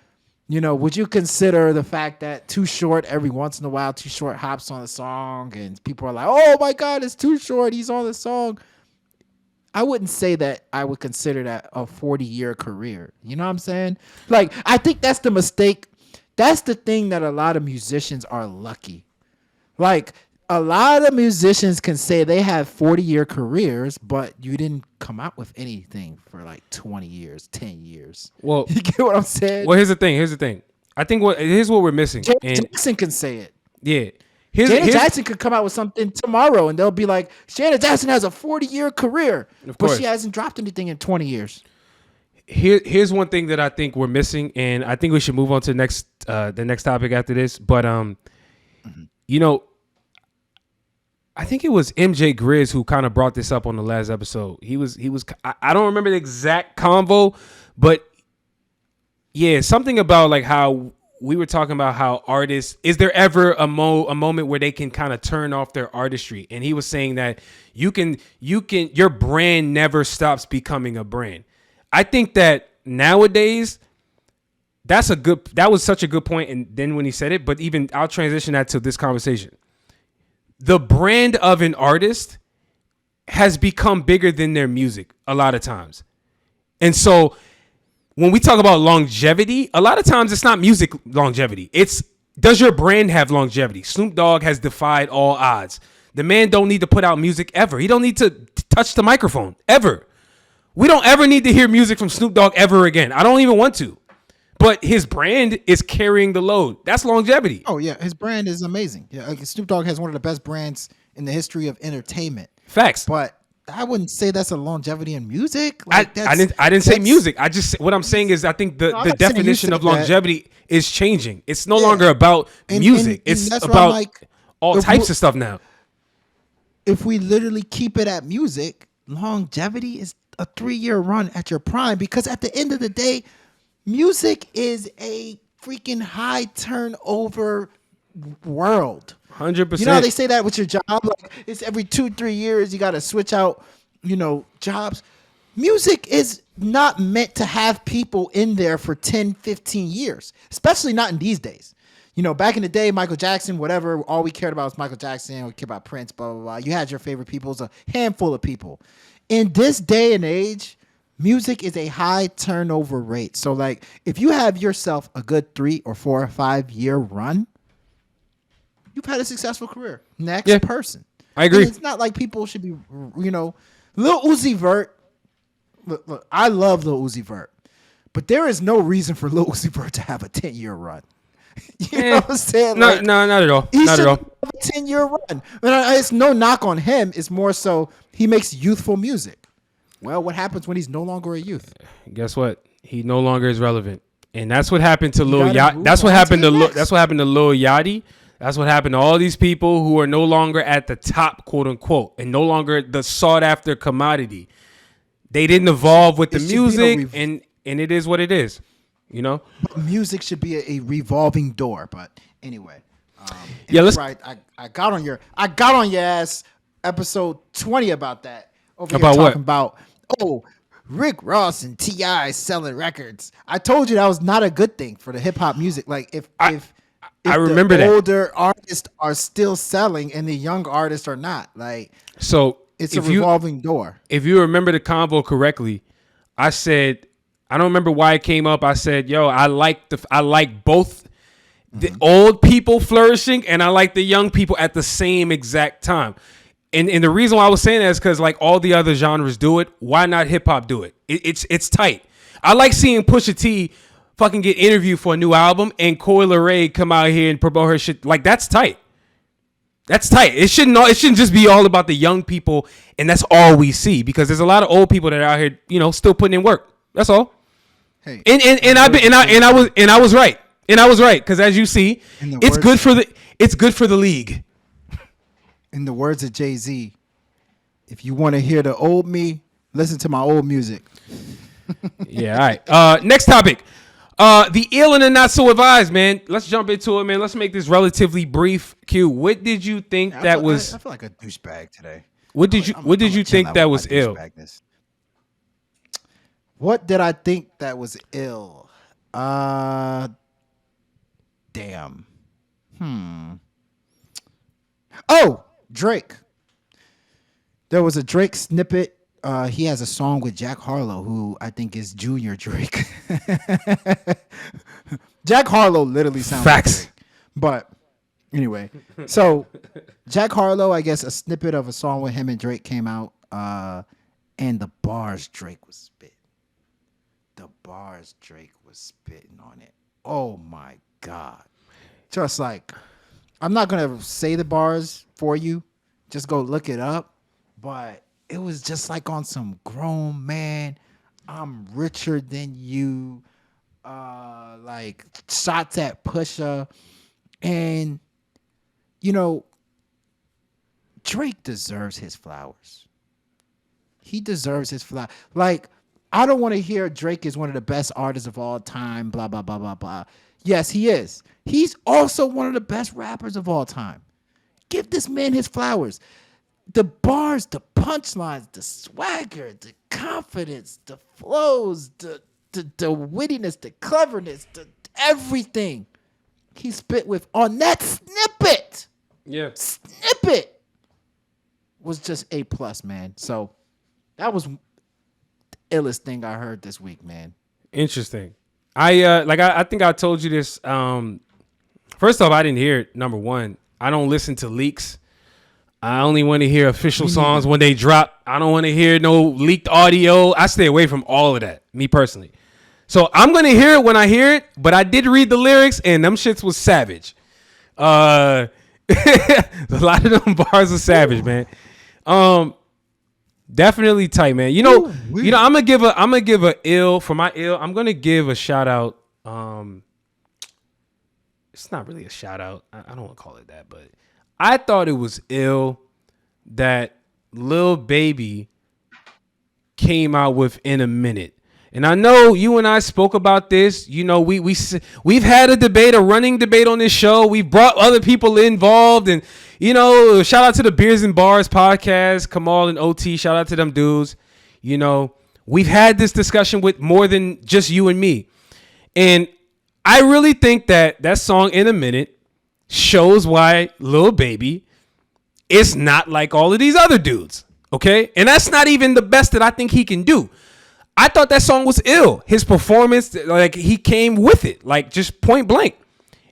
A: Would you consider the fact that Too Short, every once in a while, Too Short hops on a song and people are like, oh my God, it's Too Short, he's on the song. I wouldn't say that I would consider that a 40-year career. You know what I'm saying? Like, I think that's the mistake. That's the thing that a lot of musicians are lucky. Like, a lot of musicians can say they have 40-year careers, but you didn't come out with anything for like 20 years, 10 years.
B: Well,
A: you get what I'm saying?
B: Well, here's the thing. I think here's what we're missing.
A: Janet Jackson can say it.
B: Yeah.
A: Janet Jackson could come out with something tomorrow and they'll be like, Janet Jackson has a 40-year career, but she hasn't dropped anything in 20 years.
B: Here's one thing that I think we're missing, and I think we should move on to the next topic after this. But I think it was MJ Grizz who kind of brought this up on the last episode. He was. I don't remember the exact convo, but yeah, something about like how we were talking about how artists, is there ever a moment where they can kind of turn off their artistry? And he was saying that your brand never stops becoming a brand. I think that nowadays that was such a good point. And then when he said it, but even I'll transition that to this conversation. The brand of an artist has become bigger than their music a lot of times. And so when we talk about longevity, a lot of times it's not music longevity. It's, does your brand have longevity? Snoop Dogg has defied all odds. The man don't need to put out music ever. He don't need to touch the microphone ever. We don't ever need to hear music from Snoop Dogg ever again. I don't even want to. but his brand is carrying the load. That's longevity.
A: Oh yeah, his brand is amazing. Yeah, like Snoop Dogg has one of the best brands in the history of entertainment.
B: Facts.
A: But I wouldn't say that's a longevity in music.
B: I
A: Like
B: didn't say music. I just what I'm saying is I think the definition of longevity is changing. It's no longer about music. It's about like, all types of stuff now.
A: If we literally keep it at music, longevity is a 3-year run at your prime, because at the end of the day, music is a freaking high turnover world.
B: 100%.
A: You know how they say that with your job? Like it's every 2-3 years you got to switch out, jobs. Music is not meant to have people in there for 10, 15 years, especially not in these days. Back in the day, Michael Jackson, whatever, all we cared about was Michael Jackson. We cared about Prince, blah, blah, blah. You had your favorite people. It was a handful of people. In this day and age, music is a high turnover rate. So, like, if you have yourself a good 3 or 4 or 5 year run, you've had a successful career. Next person.
B: I agree.
A: And it's not like people should be, Lil Uzi Vert. Look, I love Lil Uzi Vert. But there is no reason for Lil Uzi Vert to have a 10-year run. You know what I'm saying?
B: No, not at all. Not at all.
A: Have a 10-year run. It's no knock on him. It's more so he makes youthful music. Well, what happens when he's no longer a youth?
B: Guess what? He no longer is relevant, and that's what happened to Lil Yachty. That's what happened to Lil Yachty. That's what happened to all these people who are no longer at the top, quote unquote, and no longer the sought after commodity. They didn't evolve with the music, and it is what it is.
A: But music should be a revolving door. But anyway,
B: let's.
A: Right, I got on your ass episode 20 about that. Over
B: about
A: here
B: what?
A: Talking about Rick Ross and T.I. selling records. I told you that was not a good thing for the hip hop music. Like if
B: I remember
A: the
B: that
A: older artists are still selling and the young artists are not. Like
B: so,
A: it's a revolving door.
B: If you remember the convo correctly, I said. I don't remember why it came up. I said, "Yo, I like both the old people flourishing and I like the young people at the same exact time." And the reason why I was saying that is because like all the other genres do it. Why not hip hop do it? It's tight. I like seeing Pusha T fucking get interviewed for a new album and Coi Leray come out here and promote her shit. Like that's tight. That's tight. It shouldn't just be all about the young people and that's all we see, because there's a lot of old people that are out here, still putting in work. That's all.
A: Hey,
B: I was right. Because as you see, it's good for the league.
A: In the words of Jay-Z, if you want to hear the old me, listen to my old music.
B: Yeah, all right. Next topic. The ill and the not so advised, man. Let's jump into it, man. Let's make this relatively brief. Q, what did you think that was?
A: I feel like a douchebag today.
B: What did you think that was ill?
A: What did I think that was ill? Damn. Oh, Drake. There was a Drake snippet. He has a song with Jack Harlow, who I think is Junior Drake. Jack Harlow literally sounds
B: facts.
A: Like Drake. But anyway, so Jack Harlow, I guess a snippet of a song with him and Drake came out, and the bars Drake was spitting. On it. Oh my God. Just like, I'm not going to say the bars for you. Just go look it up. But it was just like on some grown man, I'm richer than you, like shots at Pusha. And, Drake deserves his flowers. He deserves his flowers. Like, I don't want to hear Drake is one of the best artists of all time, blah, blah, blah, blah, blah. Yes, he is. He's also one of the best rappers of all time. Give this man his flowers. The bars, the punchlines, the swagger, the confidence, the flows, the wittiness, the cleverness, the everything he spit with on that snippet.
B: Yeah.
A: Snippet was just A+, man. So that was illest thing I heard this week, man.
B: Interesting. I think I told you this. First off, I didn't hear it. Number one, I don't listen to leaks. I only want to hear official songs when they drop. I don't want to hear no leaked audio. I stay away from all of that, me personally. So I'm gonna hear it when I hear it, but I did read the lyrics and them shits was savage. A lot of them bars are savage, man. Definitely tight, man. I'm gonna give a ill for my ill. I'm gonna give a shout out. It's not really a shout out. I don't want to call it that, but I thought it was ill that Lil Baby came out with In a Minute. And I know you and I spoke about this. We've had a running debate on this show. We've brought other people involved, and shout out to the Beers and Bars podcast, Kamal and OT. Shout out to them dudes. We've had this discussion with more than just you and me, and I really think that song In a Minute shows why Lil Baby is not like all of these other dudes. Okay, and that's not even the best that I think he can do. I thought that song was ill. His performance, like he came with it, like just point blank.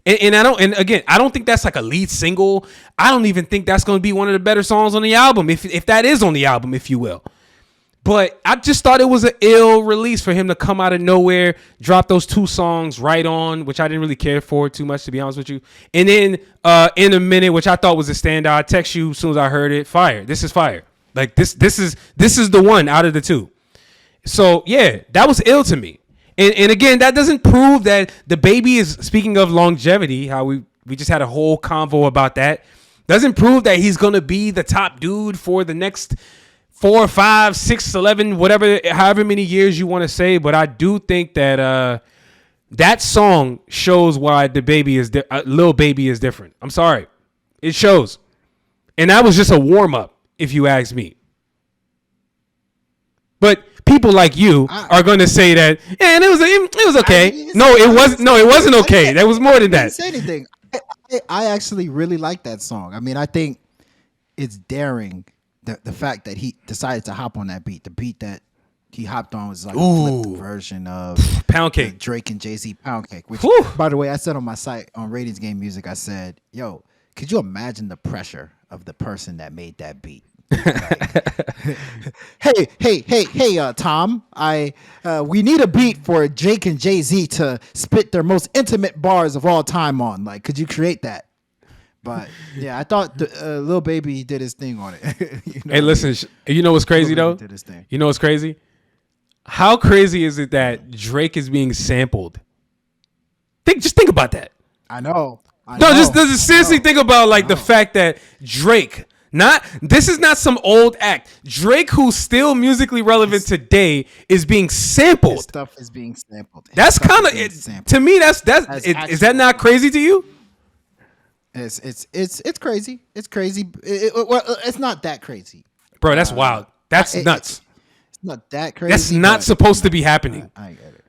B: And I don't think that's like a lead single. I don't even think that's going to be one of the better songs on the album, if that is on the album, if you will. But I just thought it was an ill release for him to come out of nowhere, drop those 2 songs right on, which I didn't really care for too much, to be honest with you. And then In a Minute, which I thought was a standout. I text you as soon as I heard it. Fire. This is fire. Like this is the one out of the 2. So yeah, that was ill to me. And again, that doesn't prove that the baby is, speaking of longevity, how we just had a whole convo about that. Doesn't prove that he's gonna be the top dude for the next 4, 5, 6, 11, whatever, however many years you want to say. But I do think that that song shows why the baby is Lil Baby is different. I'm sorry, it shows, and that was just a warm up, if you ask me. But people like you are going to say that, and it was okay. It wasn't okay. There was more than that.
A: I didn't say anything. I actually really like that song. I mean, I think it's daring, the fact that he decided to hop on that beat. The beat that he hopped on was like a flipped version of
B: Pound Cake,
A: Drake and Jay-Z Pound Cake. Which, by the way, I said on my site on Ratings Game Music, I said, "Yo, could you imagine the pressure of the person that made that beat?" Like, hey, Tom, we need a beat for Jake and Jay-Z to spit their most intimate bars of all time on. Like, could you create that? But yeah, I thought Lil Baby did his thing on it.
B: Hey, listen, you know what's crazy though?
A: Did his thing.
B: You know what's crazy? How crazy is it that Drake is being sampled? Just think about that.
A: I know.
B: Just seriously think about like the fact that Drake. This is not some old act. Drake, who's still musically relevant today, is being sampled.
A: His stuff is being sampled.
B: That's kind of to me. Is that not crazy to you?
A: It's crazy. It's crazy. It's not that crazy,
B: bro. That's wild. That's nuts.
A: It's not that crazy.
B: That's not supposed to be happening.
A: I get it.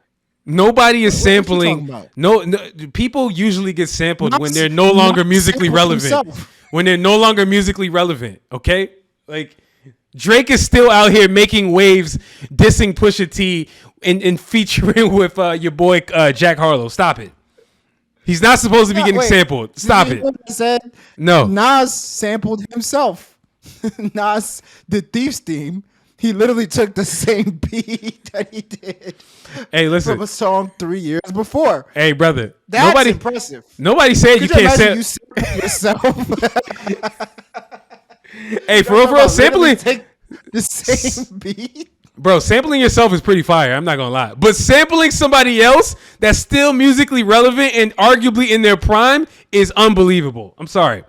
B: Nobody is sampling. No, people usually get sampled when they're no longer musically relevant. When they're no longer musically relevant, okay? Like, Drake is still out here making waves, dissing Pusha T, and featuring with your boy Jack Harlow. Stop it. He's not supposed to be getting sampled. Stop it.
A: What I said?
B: No.
A: Nas sampled himself. Nas did Thief's theme. He literally took the same beat that he did.
B: Hey, listen.
A: From a song 3 years before.
B: Hey, brother.
A: That's impressive.
B: Nobody said you can't sample
A: yourself.
B: Hey, for real, sampling.
A: Take the same beat.
B: Bro, sampling yourself is pretty fire. I'm not gonna lie, but sampling somebody else that's still musically relevant and arguably in their prime is unbelievable. I'm sorry.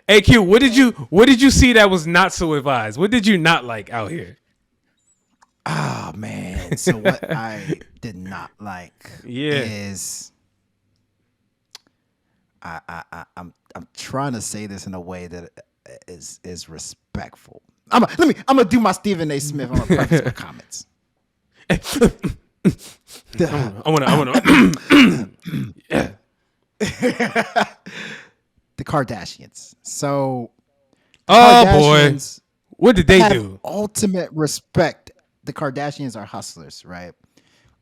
B: Hey Q, what did you see that was not so advised? What did you not like out here?
A: Oh man. So what I did not like is I'm trying to say this in a way that is respectful. I'm gonna do my Stephen A. Smith. I'm gonna preface with comments.
B: I wanna yeah.
A: The Kardashians. So,
B: boy, what did they do?
A: Ultimate respect. The Kardashians are hustlers, right?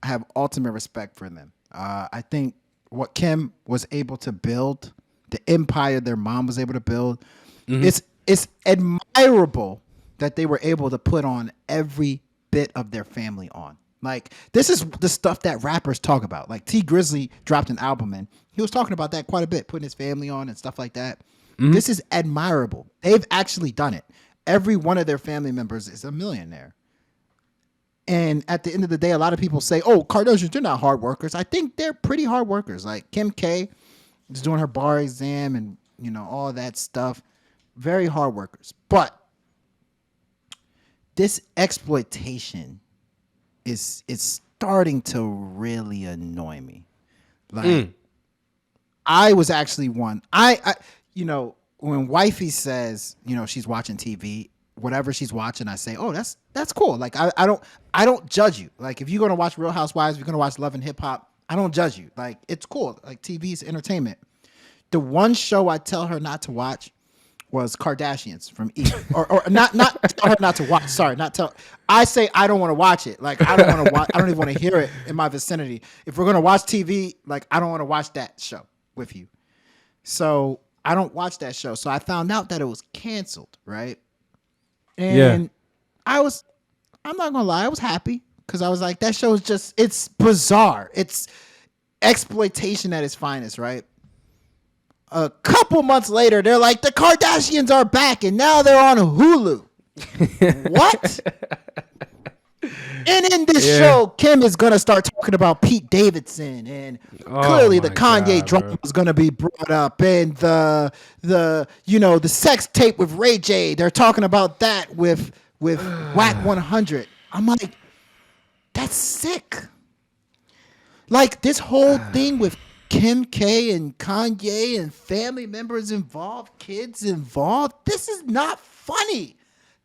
A: I have ultimate respect for them. I think what Kim was able to build, the empire their mom was able to build, it's admirable that they were able to put on every bit of their family on. Like, this is the stuff that rappers talk about. Like, T Grizzly dropped an album and he was talking about that quite a bit, putting his family on and stuff like that. This is admirable. They've actually done it. Every one of their family members is a millionaire. And at the end of the day, a lot of people say, oh, Kardashians, they're not hard workers. I think they're pretty hard workers. Like Kim K is doing her bar exam and, you know, all that stuff. Very hard workers. But this exploitation is starting to really annoy me. Like, I was actually one. I you know, when wifey says, you know, she's watching TV, whatever she's watching, I say, oh, that's cool. Like, I don't judge you. Like, if you're gonna watch Real Housewives, if you're gonna watch Love and Hip Hop, I don't judge you. Like, it's cool. Like, TV's entertainment. The one show I tell her not to watch was Kardashians from E. or not tell her not to watch. Sorry, not tell. I say I don't want to watch it. Like, I don't want to watch. I don't even want to hear it in my vicinity. If we're gonna watch TV, like, I don't want to watch that show with you. So I don't watch that show. So I found out that it was canceled, right? And I'm not gonna lie, I was happy because I was like, that show is just, it's bizarre. It's exploitation at its finest, right? A couple months later, they're like, the Kardashians are back and now they're on Hulu. What? And in this show, Kim is gonna start talking about Pete Davidson, and clearly the Kanye drama is gonna be brought up, and the you know, the sex tape with Ray J. They're talking about that with Whack 100. I'm like, that's sick. Like, this whole thing with Kim K and Kanye and family members involved, kids involved. This is not funny.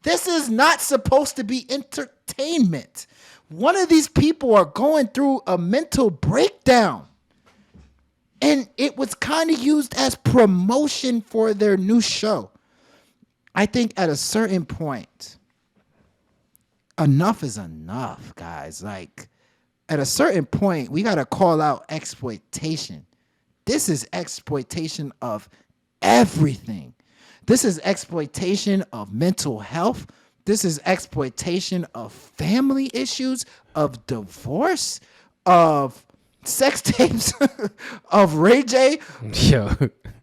A: This is not supposed to be entertainment. One of these people are going through a mental breakdown. And it was kind of used as promotion for their new show. I think at a certain point, enough is enough, guys. Like, at a certain point, we got to call out exploitation. This is exploitation of everything. This is exploitation of mental health. This is exploitation of family issues, of divorce, of sex tapes, of Ray J,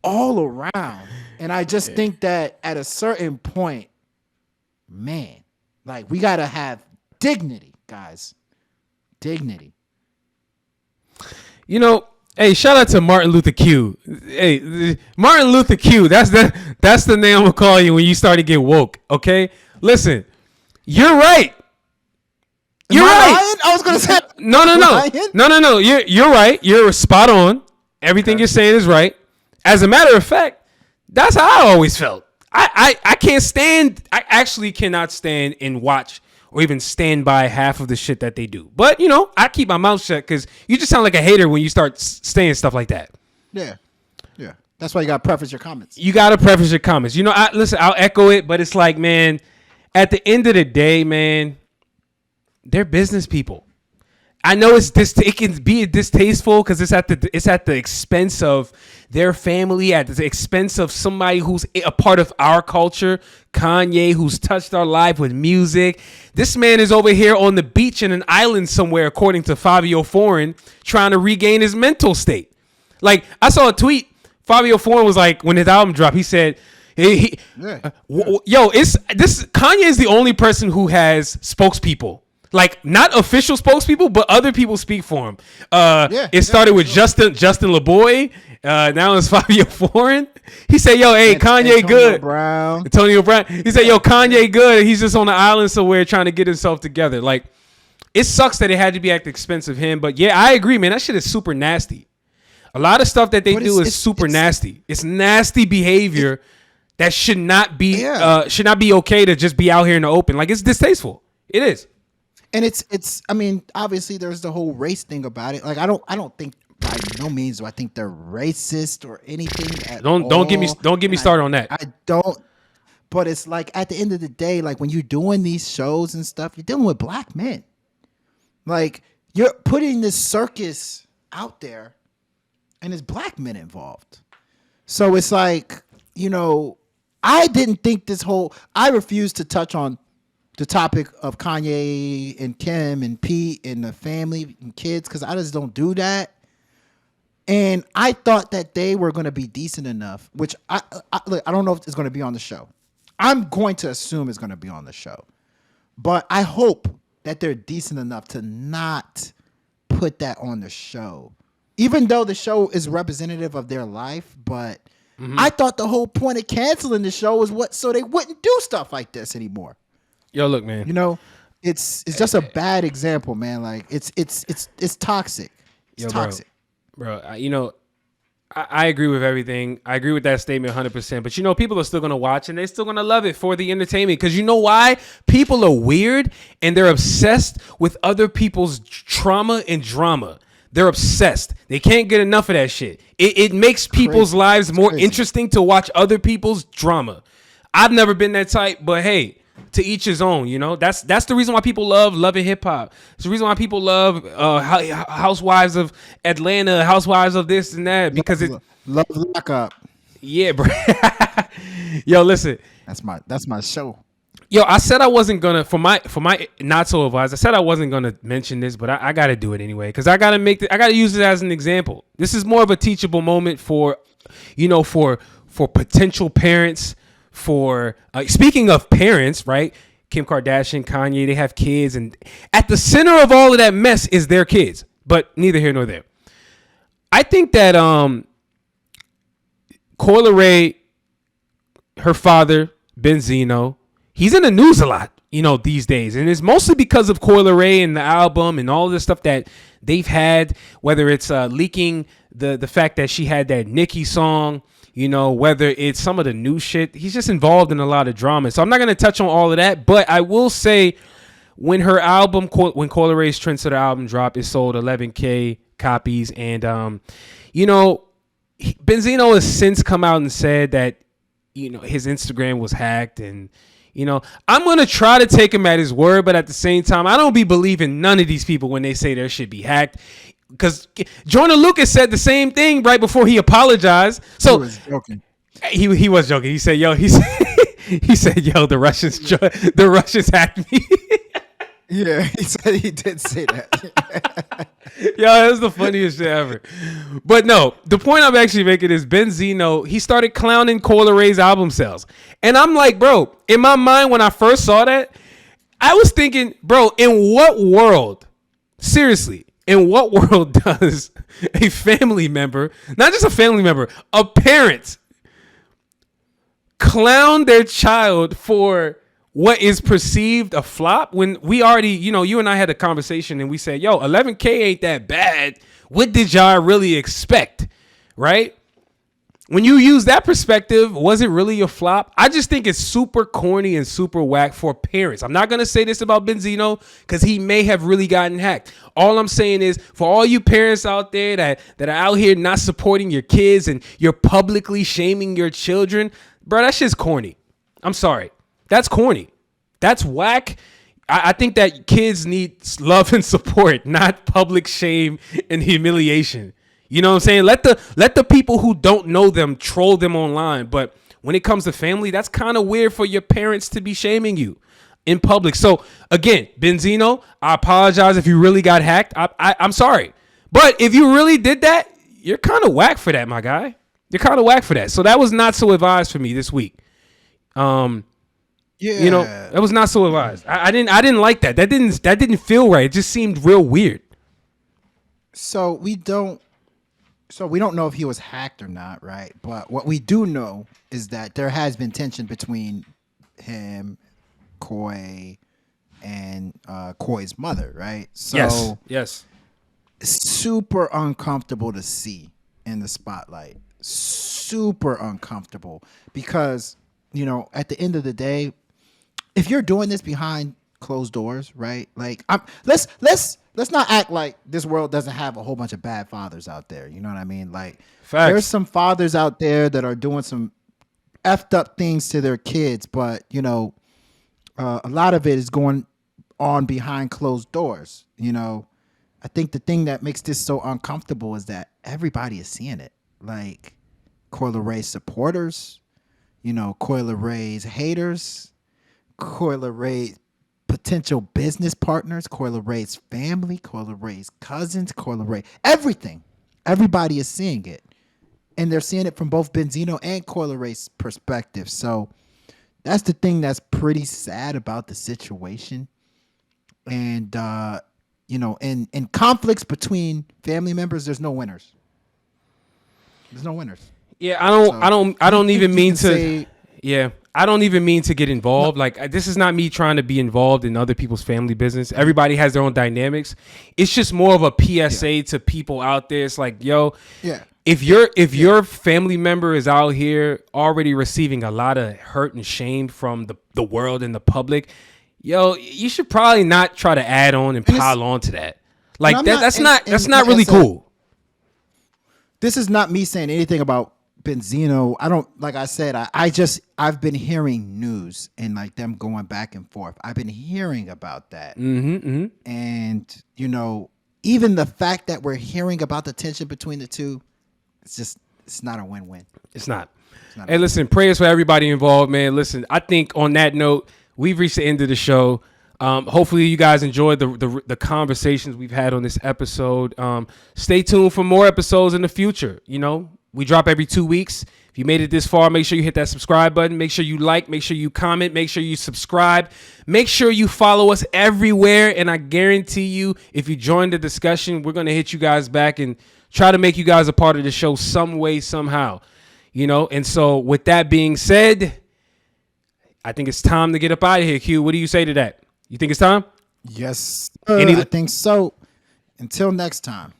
A: all around. And I just think that at a certain point, man, like, we got to have dignity, guys. Dignity.
B: You know, hey, shout out to Martin Luther Q. Hey, Martin Luther Q. That's the name I'm gonna call you when you start to get woke. Okay, listen, you're right. You're right.
A: Lying? I was gonna say
B: no. You're right. You're spot on. Everything you're saying is right. As a matter of fact, that's how I always felt. I can't stand. I actually cannot stand and watch or even stand by half of the shit that they do. But, you know, I keep my mouth shut because you just sound like a hater when you start saying stuff like that.
A: Yeah. That's why you got to preface your comments.
B: You got to preface your comments. You know, listen, I'll echo it, but it's like, man, at the end of the day, man, they're business people. I know it can be distasteful because it's at the expense of their family, at the expense of somebody who's a part of our culture, Kanye, who's touched our life with music. This man is over here on the beach in an island somewhere, according to Fabio Foreign, trying to regain his mental state. Like, I saw a tweet. Fabio Foreign was like, when his album dropped, he said, Kanye is the only person who has spokespeople. Like, not official spokespeople, but other people speak for him. It started with Justin LeBoy. Now it's Fabio Foreign. He said, yo, hey, Kanye good. Antonio Brown. He said, yo, Kanye good. He's just on the island somewhere trying to get himself together. Like, it sucks that it had to be at the expense of him. But yeah, I agree, man. That shit is super nasty. A lot of stuff that they do is super nasty. It's nasty behavior that should not be okay to just be out here in the open. Like, it's distasteful. It is.
A: And it's I mean, obviously there's the whole race thing about it. Like, I don't think, by no means do I think they're racist or anything at all.
B: Don't get me started on that.
A: I don't. But it's like, at the end of the day, like, when you're doing these shows and stuff, you're dealing with black men. Like, you're putting this circus out there and there's black men involved. So it's like, you know, I didn't think I refuse to touch on the topic of Kanye and Kim and Pete and the family and kids, because I just don't do that. And I thought that they were going to be decent enough, which look, I don't know if it's going to be on the show. I'm going to assume it's going to be on the show. But I hope that they're decent enough to not put that on the show. Even though the show is representative of their life, but I thought the whole point of canceling the show was so they wouldn't do stuff like this anymore.
B: Yo, look, man.
A: You know, it's just a bad example, man. Like it's toxic. It's toxic.
B: Bro, I agree with everything. I agree with that statement 100%. But, people are still going to watch and they're still going to love it for the entertainment. Because you know why? People are weird and they're obsessed with other people's trauma and drama. They're obsessed. They can't get enough of that shit. It makes people's lives more interesting to watch other people's drama. I've never been that type, but hey, to each his own, That's the reason why people loving hip hop. It's the reason why people love Housewives of Atlanta, Housewives of this and that, because
A: love lock up.
B: Yeah, bro. Yo, listen.
A: That's my show.
B: Yo, I said I wasn't gonna for my not so advised. I said I wasn't gonna mention this, but I gotta do it anyway because I gotta use it as an example. This is more of a teachable moment for potential parents. For speaking of parents, right? Kim Kardashian, Kanye, they have kids, and at the center of all of that mess is their kids. But neither here nor there. I think that Coyle Ray, her father, Benzino, he's in the news a lot, these days. And it's mostly because of Coyle Ray and the album and all this stuff that they've had, whether it's leaking the fact that she had that Nicki song, whether it's some of the new shit. He's just involved in a lot of drama. So I'm not going to touch on all of that, but I will say when Coyle Ray's Trendsetter album dropped, it sold 11K copies. And, Benzino has since come out and said that, his Instagram was hacked and, I'm going to try to take him at his word, but at the same time, I don't be believing none of these people when they say their shit be hacked. Because Jordan Lucas said the same thing right before he apologized. So he was joking. He was joking. He said, "Yo," he said, "Yo, the Russians hacked me."
A: Yeah, he did say that.
B: Yo, that's the funniest shit ever. But no, the point I'm actually making is Benzino, he started clowning Coyle Ray's album sales. And I'm like, bro, in my mind when I first saw that, I was thinking, bro, in what world, seriously, in what world does a family member, not just a family member, a parent, clown their child for what is perceived a flop when we already, you and I had a conversation and we said, yo, 11K ain't that bad. What did y'all really expect? Right? When you use that perspective, was it really a flop? I just think it's super corny and super whack for parents. I'm not going to say this about Benzino because he may have really gotten hacked. All I'm saying is for all you parents out there that are out here not supporting your kids and you're publicly shaming your children, bro, that shit's corny. I'm sorry. That's corny. That's whack. I think that kids need love and support, not public shame and humiliation. You know what I'm saying? Let the people who don't know them troll them online. But when it comes to family, that's kind of weird for your parents to be shaming you in public. So again, Benzino, I apologize if you really got hacked. I'm sorry. But if you really did that, you're kind of whack for that, my guy. You're kind of whack for that. So that was not so advised for me this week. Yeah. That was not so advised. I didn't like that. That didn't feel right. It just seemed real weird.
A: So we don't know if he was hacked or not, right? But what we do know is that there has been tension between him, Coy, and Coy's mother, right? So
B: yes.
A: Super uncomfortable to see in the spotlight. Super uncomfortable because, at the end of the day, if you're doing this behind closed doors, right? Like, let's not act like this world doesn't have a whole bunch of bad fathers out there. You know what I mean? Like,
B: facts.
A: There's some fathers out there that are doing some effed up things to their kids, but a lot of it is going on behind closed doors. I think the thing that makes this so uncomfortable is that everybody is seeing it. Like, Coyle Ray's supporters, Coyle Ray's haters, Coyle Ray's potential business partners, Coyle Ray's family, Coyle Ray's cousins, Coyle Ray, everything. Everybody is seeing it. And they're seeing it from both Benzino and Coyle Ray's perspective. So that's the thing that's pretty sad about the situation. And, in conflicts between family members, there's no winners. There's no winners.
B: Yeah, I don't even mean to. Yeah, I don't even mean to get involved. No. Like, this is not me trying to be involved in other people's family business. Everybody has their own dynamics. It's just more of a PSA to people out there. It's like, yo, if your family member is out here already receiving a lot of hurt and shame from the world and the public, yo, you should probably not try to add on and pile on to that. Like that's not really cool.
A: This is not me saying anything about Benzino. I don't, like I said, I've been hearing news and like them going back and forth. I've been hearing about that. And, even the fact that we're hearing about the tension between the two, it's not a win-win.
B: It's not. Hey, listen, prayers for everybody involved, man. Listen, I think on that note, we've reached the end of the show. Hopefully you guys enjoyed the conversations we've had on this episode. Stay tuned for more episodes in the future. We drop every 2 weeks. If you made it this far, make sure you hit that subscribe button. Make sure you like, make sure you comment, make sure you subscribe. Make sure you follow us everywhere. And I guarantee you, if you join the discussion, we're going to hit you guys back and try to make you guys a part of the show some way, somehow. And so with that being said, I think it's time to get up out of here, Q. What do you say to that? You think it's time?
A: Yes, I think so. Until next time.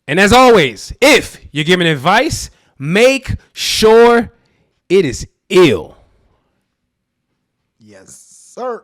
B: And as always, if you're giving advice, make sure it is ill.
A: Yes, sir.